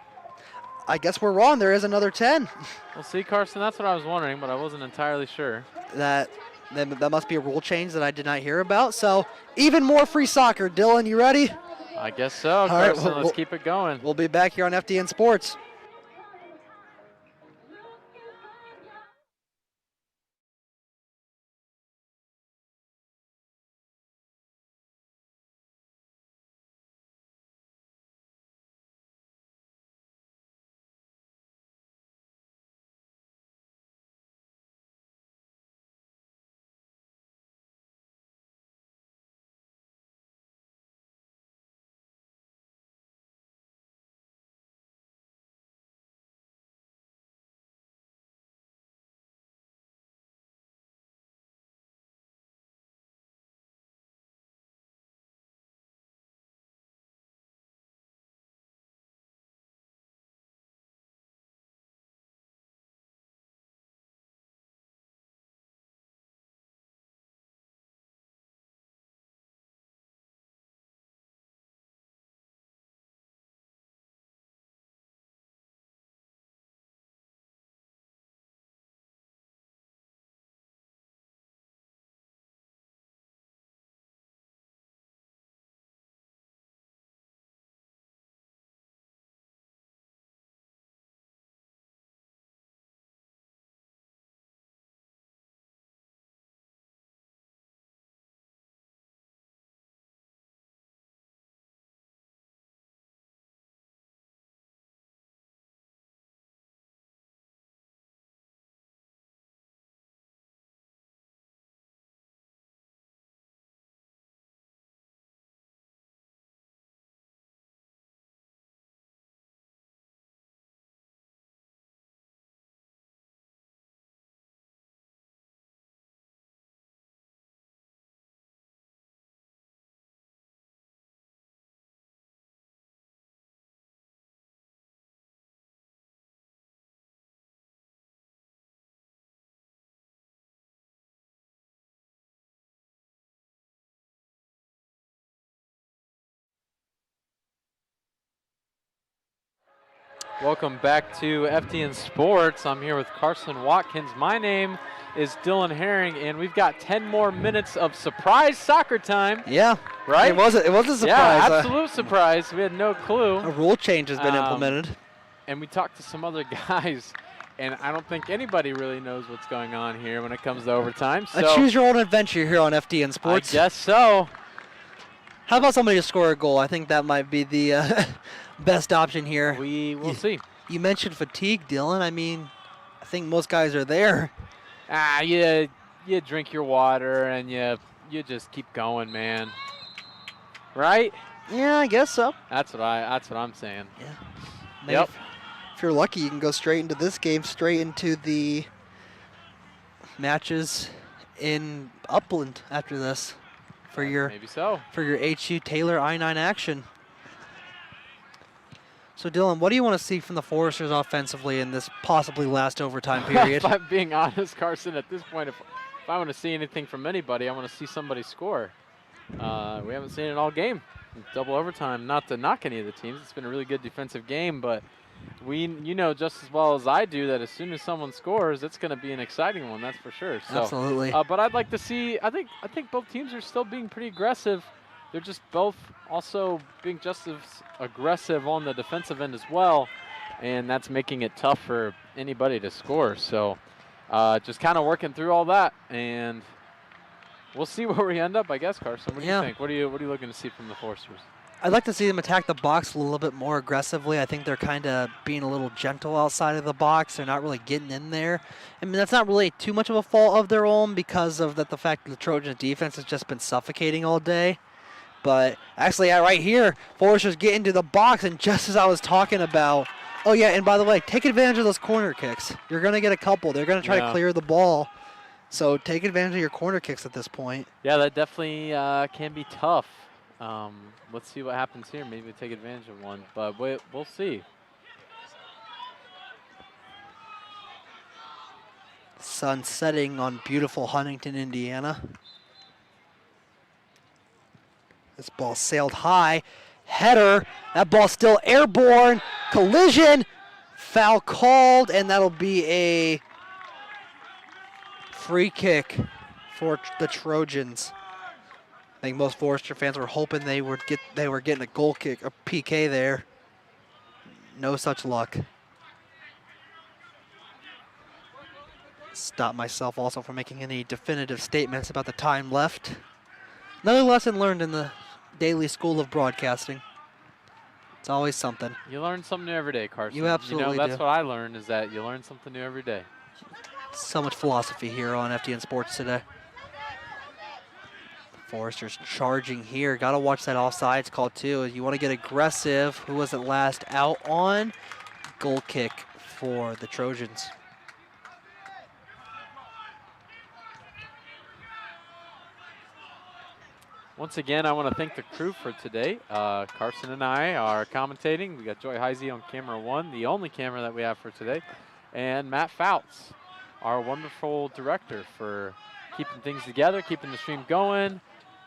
I guess we're wrong. There is another 10. We'll see, Carson. That's what I was wondering, but I wasn't entirely sure. That must be a rule change that I did not hear about. So even more free soccer. Dylan, you ready? I guess so, Carson. Right, let's keep it going. We'll be back here on FDN Sports. Welcome back to FDN Sports. I'm here with Carson Watkins. My name is Dylan Herring, and we've got 10 more minutes of surprise soccer time. Yeah, right. It was a surprise. Yeah, absolute surprise. We had no clue. A rule change has been implemented. And we talked to some other guys, and I don't think anybody really knows what's going on here when it comes to overtime. So a choose your own adventure here on FDN Sports. I guess so. How about somebody to score a goal? I think that might be the best option here. We will see. You mentioned fatigue, Dylan. I mean, I think most guys are there. You drink your water and you just keep going, man. Right? Yeah, I guess so. That's what I'm saying. Yeah. Maybe Yep. if you're lucky, you can go straight into this game, straight into the matches in Upland after this for your Maybe so. HU Taylor I-9 action. So Dylan, what do you want to see from the Foresters offensively in this possibly last overtime period? If I'm being honest, Carson, at this point, if I want to see anything from anybody, I want to see somebody score. We haven't seen it all game. Double overtime, not to knock any of the teams. It's been a really good defensive game, but you know just as well as I do that as soon as someone scores, it's going to be an exciting one, that's for sure. So, Absolutely. But I'd like to see, I think both teams are still being pretty aggressive. They're just both also being just as aggressive on the defensive end as well, and that's making it tough for anybody to score. So just kind of working through all that, and we'll see where we end up, I guess, Carson. What do you think? What are you looking to see from the Foresters? I'd like to see them attack the box a little bit more aggressively. I think they're kind of being a little gentle outside of the box. They're not really getting in there. I mean, that's not really too much of a fault of their own because of the fact that the Trojans' defense has just been suffocating all day. But actually, right here, Foresters get into the box, and just as I was talking about, oh yeah, and by the way, take advantage of those corner kicks. You're going to get a couple. They're going to try to clear the ball. So take advantage of your corner kicks at this point. Yeah, that definitely can be tough. Let's see what happens here. Maybe we take advantage of one, but we'll see. Sun setting on beautiful Huntington, Indiana. This ball sailed high. Header. That ball still airborne. Collision. Foul called, and that'll be a free kick for the Trojans. I think most Forester fans were hoping they were getting a goal kick, a PK there. No such luck. Stop myself also from making any definitive statements about the time left. Another lesson learned in the daily school of broadcasting. It's always something. You learn something new every day, Carson. You absolutely that's do. what I learned, is that you learn something new every day. So much philosophy here on FDN Sports today. Foresters charging here. Got to watch that offsides call too. You want to get aggressive. Who was it last out on? Goal kick for the Trojans. Once again, I want to thank the crew for today. Carson and I are commentating. We got Joy Heisey on camera 1, the only camera that we have for today. And Matt Fouts, our wonderful director, for keeping things together, keeping the stream going,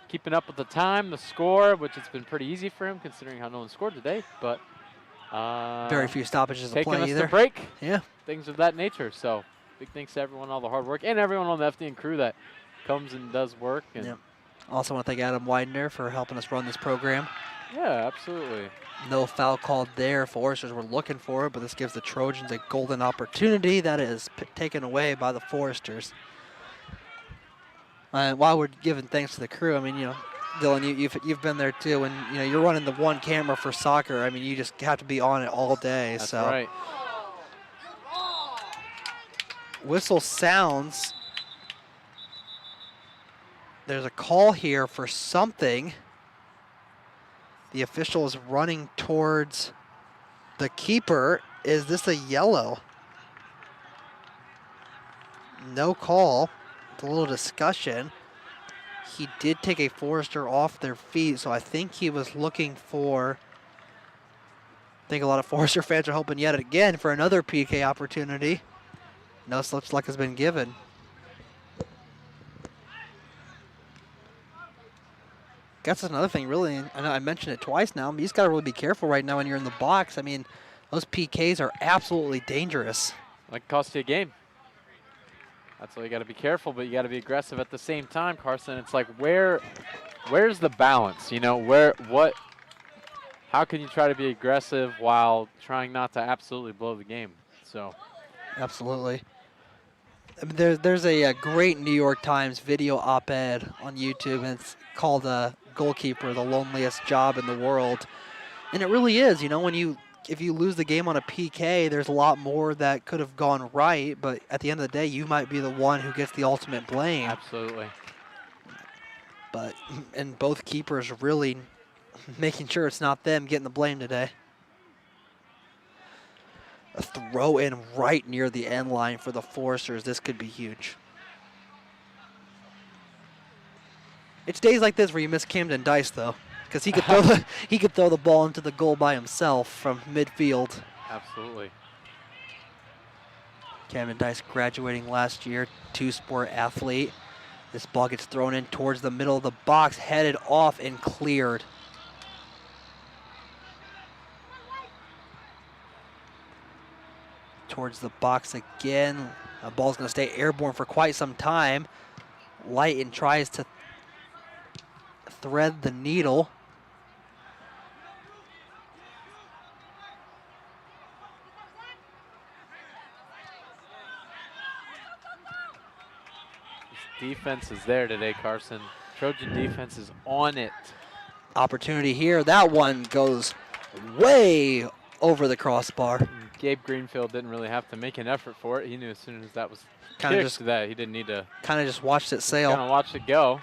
keeping up with the time, the score, which it's been pretty easy for him considering how no one scored today. But very few stoppages of taking play us either. to break, Yeah. things of that nature. So big thanks to everyone, all the hard work, and everyone on the FDN crew that comes and does work. And Yep. Also want to thank Adam Widener for helping us run this program. yeah, absolutely. No foul called there. Foresters were looking for it, but this gives the Trojans a golden opportunity that is taken away by the Foresters. While we're giving thanks to the crew, I mean, you know, Dylan, you've been there too, and you know you're running the one camera for soccer. I mean, you just have to be on it all day. That's so right. Whistle sounds. There's a call here for something. The official is running towards the keeper. Is this a yellow? No call. It's a little discussion. He did take a Forester off their feet, so I think he was looking for... I think a lot of Forester fans are hoping yet again for another PK opportunity. No such luck has been given. Guess that's another thing, really. I know I mentioned it twice now, but you just got to really be careful right now when you're in the box. I mean, those PKs are absolutely dangerous. Like cost you a game. That's why you got to be careful, but you got to be aggressive at the same time, Carson. It's like where's the balance? You know, how can you try to be aggressive while trying not to absolutely blow the game? So, absolutely. I mean, there's a great New York Times video op-ed on YouTube, and it's called "Goalkeeper: The Loneliest Job in the World," and it really is. You know, when you if you lose the game on a PK, there's a lot more that could have gone right, but at the end of the day, you might be the one who gets the ultimate blame. Absolutely. But, and both keepers really making sure it's not them getting the blame today. A throw in right near the end line for the Forcers. This could be huge. It's days like this where you miss Camden Dice, though, because he could throw the ball into the goal by himself from midfield. Absolutely. Camden Dice graduating last year, two-sport athlete. This ball gets thrown in towards the middle of the box, headed off and cleared. Towards the box again. The ball's going to stay airborne for quite some time. Lighton tries to thread the needle. Defense is there today, Carson. Trojan defense is on it. Opportunity here. That one goes way over the crossbar. Gabe Greenfield didn't really have to make an effort for it. He knew as soon as that was Kinda kicked just- that he didn't need to Kind of just watched it sail. kind of watch it go.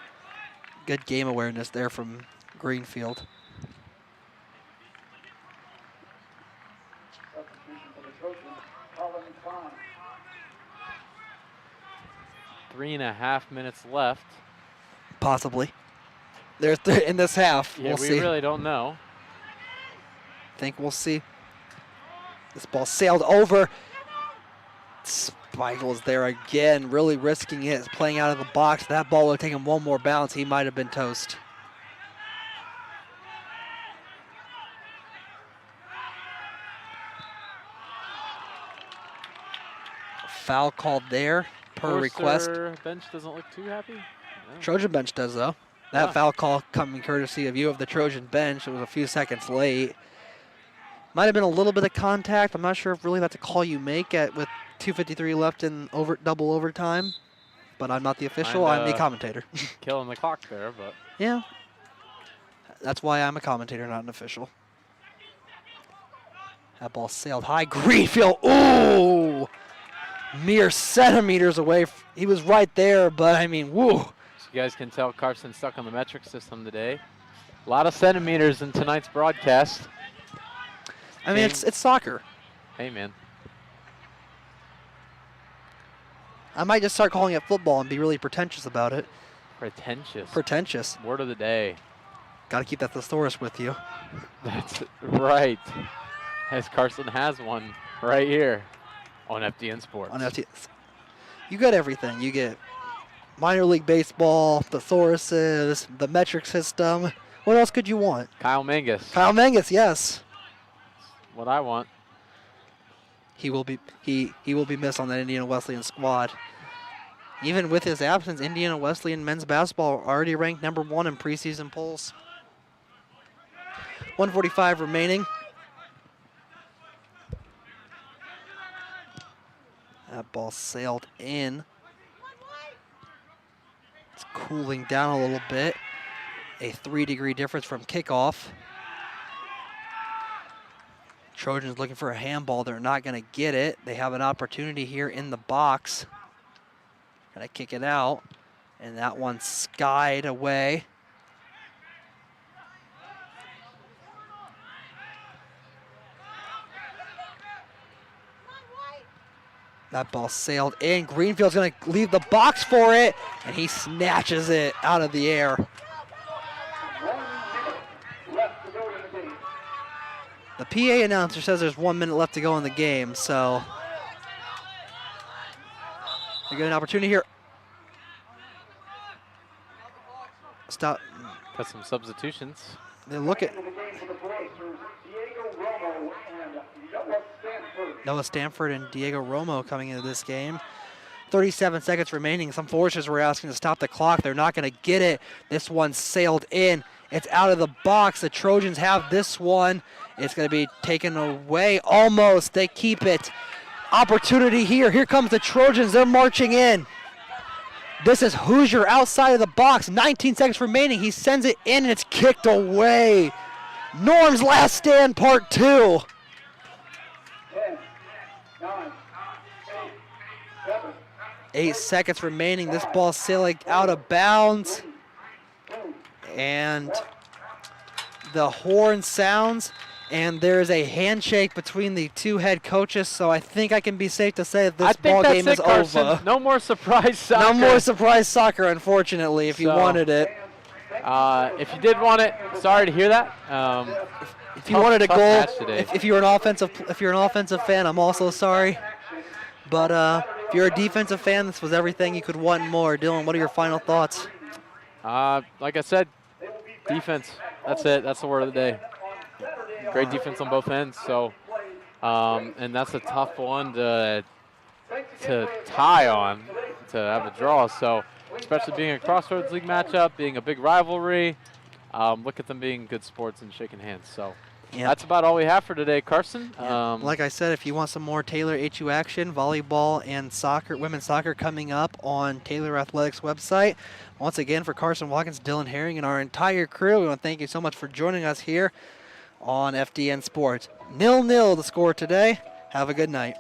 Good game awareness there from Greenfield. Substitution for the Trojans, Colin Kahn. 3.5 minutes left. Possibly. There's in this half. Yeah, we'll we see. really don't know. Think we'll see. This ball sailed over. Spiegel's there again, really risking it. It's playing out of the box. That ball would have taken one more bounce. He might have been toast. Foul called there per request. Forster bench doesn't look too happy. No. Trojan bench does, though. That Yeah. foul call coming courtesy of you of the Trojan bench. It was a few seconds late. Might have been a little bit of contact. I'm not sure if really that's a call you make with 2:53 left in double overtime. But I'm not the official. I'm the commentator. Killing the clock there, but Yeah. That's why I'm a commentator, not an official. That ball sailed high. Greenfield. Ooh! Mere centimeters away. He was right there, but I mean, woo. so you guys can tell Carson stuck on the metric system today. A lot of centimeters in tonight's broadcast. I mean, it's soccer. Hey, man. I might just start calling it football and be really pretentious about it. Pretentious. Pretentious. Word of the day. Got to keep that thesaurus with you. That's right. As Carson has one right here on FDN Sports. On FT. You get everything. You get minor league baseball, thesauruses, the metric system. What else could you want? Kyle Mangus. Kyle Mangus, yes. What I want. He will be missed on that Indiana Wesleyan squad. Even with his absence, Indiana Wesleyan men's basketball already ranked #1 in preseason polls. 1:45 remaining. That ball sailed in. It's cooling down a little bit. A 3-degree difference from kickoff. Trojans looking for a handball. They're not going to get it. They have an opportunity here in the box. Going to kick it out. And that one skied away. That ball sailed in. Greenfield's going to leave the box for it. And he snatches it out of the air. 1 minute left to go in the game. The PA announcer says there's 1 minute left to go in the game, so they get an opportunity here. Stop. Got some substitutions. They look at Into the game for the Blazers, Diego Romo and Noah Stanford. Noah Stanford and Diego Romo coming into this game. 37 seconds remaining. Some Forcers were asking to stop the clock. They're not going to get it. This one sailed in. It's out of the box. The Trojans have this one. It's going to be taken away. Almost. They keep it. Opportunity here. Here comes the Trojans. They're marching in. This is Hoosier outside of the box. 19 seconds remaining. He sends it in, and it's kicked away. Norm's last stand, part 2. 8 seconds remaining. This ball sailing out of bounds. And the horn sounds, and there's a handshake between the two head coaches, so I think I can be safe to say that this ball game is over. No more surprise soccer. No more surprise soccer, unfortunately, if you wanted it. If you did want it, sorry to hear that. If you wanted a goal, today. if you're an offensive fan, I'm also sorry. But if you're a defensive fan, this was everything you could want and more. Dylan, what are your final thoughts? Like I said, defense. That's it. That's the word of the day. Great defense on both ends. So, and that's a tough one to tie on, to have a draw. So, especially being a Crossroads League matchup, being a big rivalry, look at them being good sports and shaking hands. So. Yep. That's about all we have for today, Carson. Yep. Like I said, if you want some more Taylor HU action, volleyball and soccer, women's soccer coming up on Taylor Athletics website. Once again, for Carson Watkins, Dylan Herring, and our entire crew, we want to thank you so much for joining us here on FDN Sports. 0-0 the score today. Have a good night.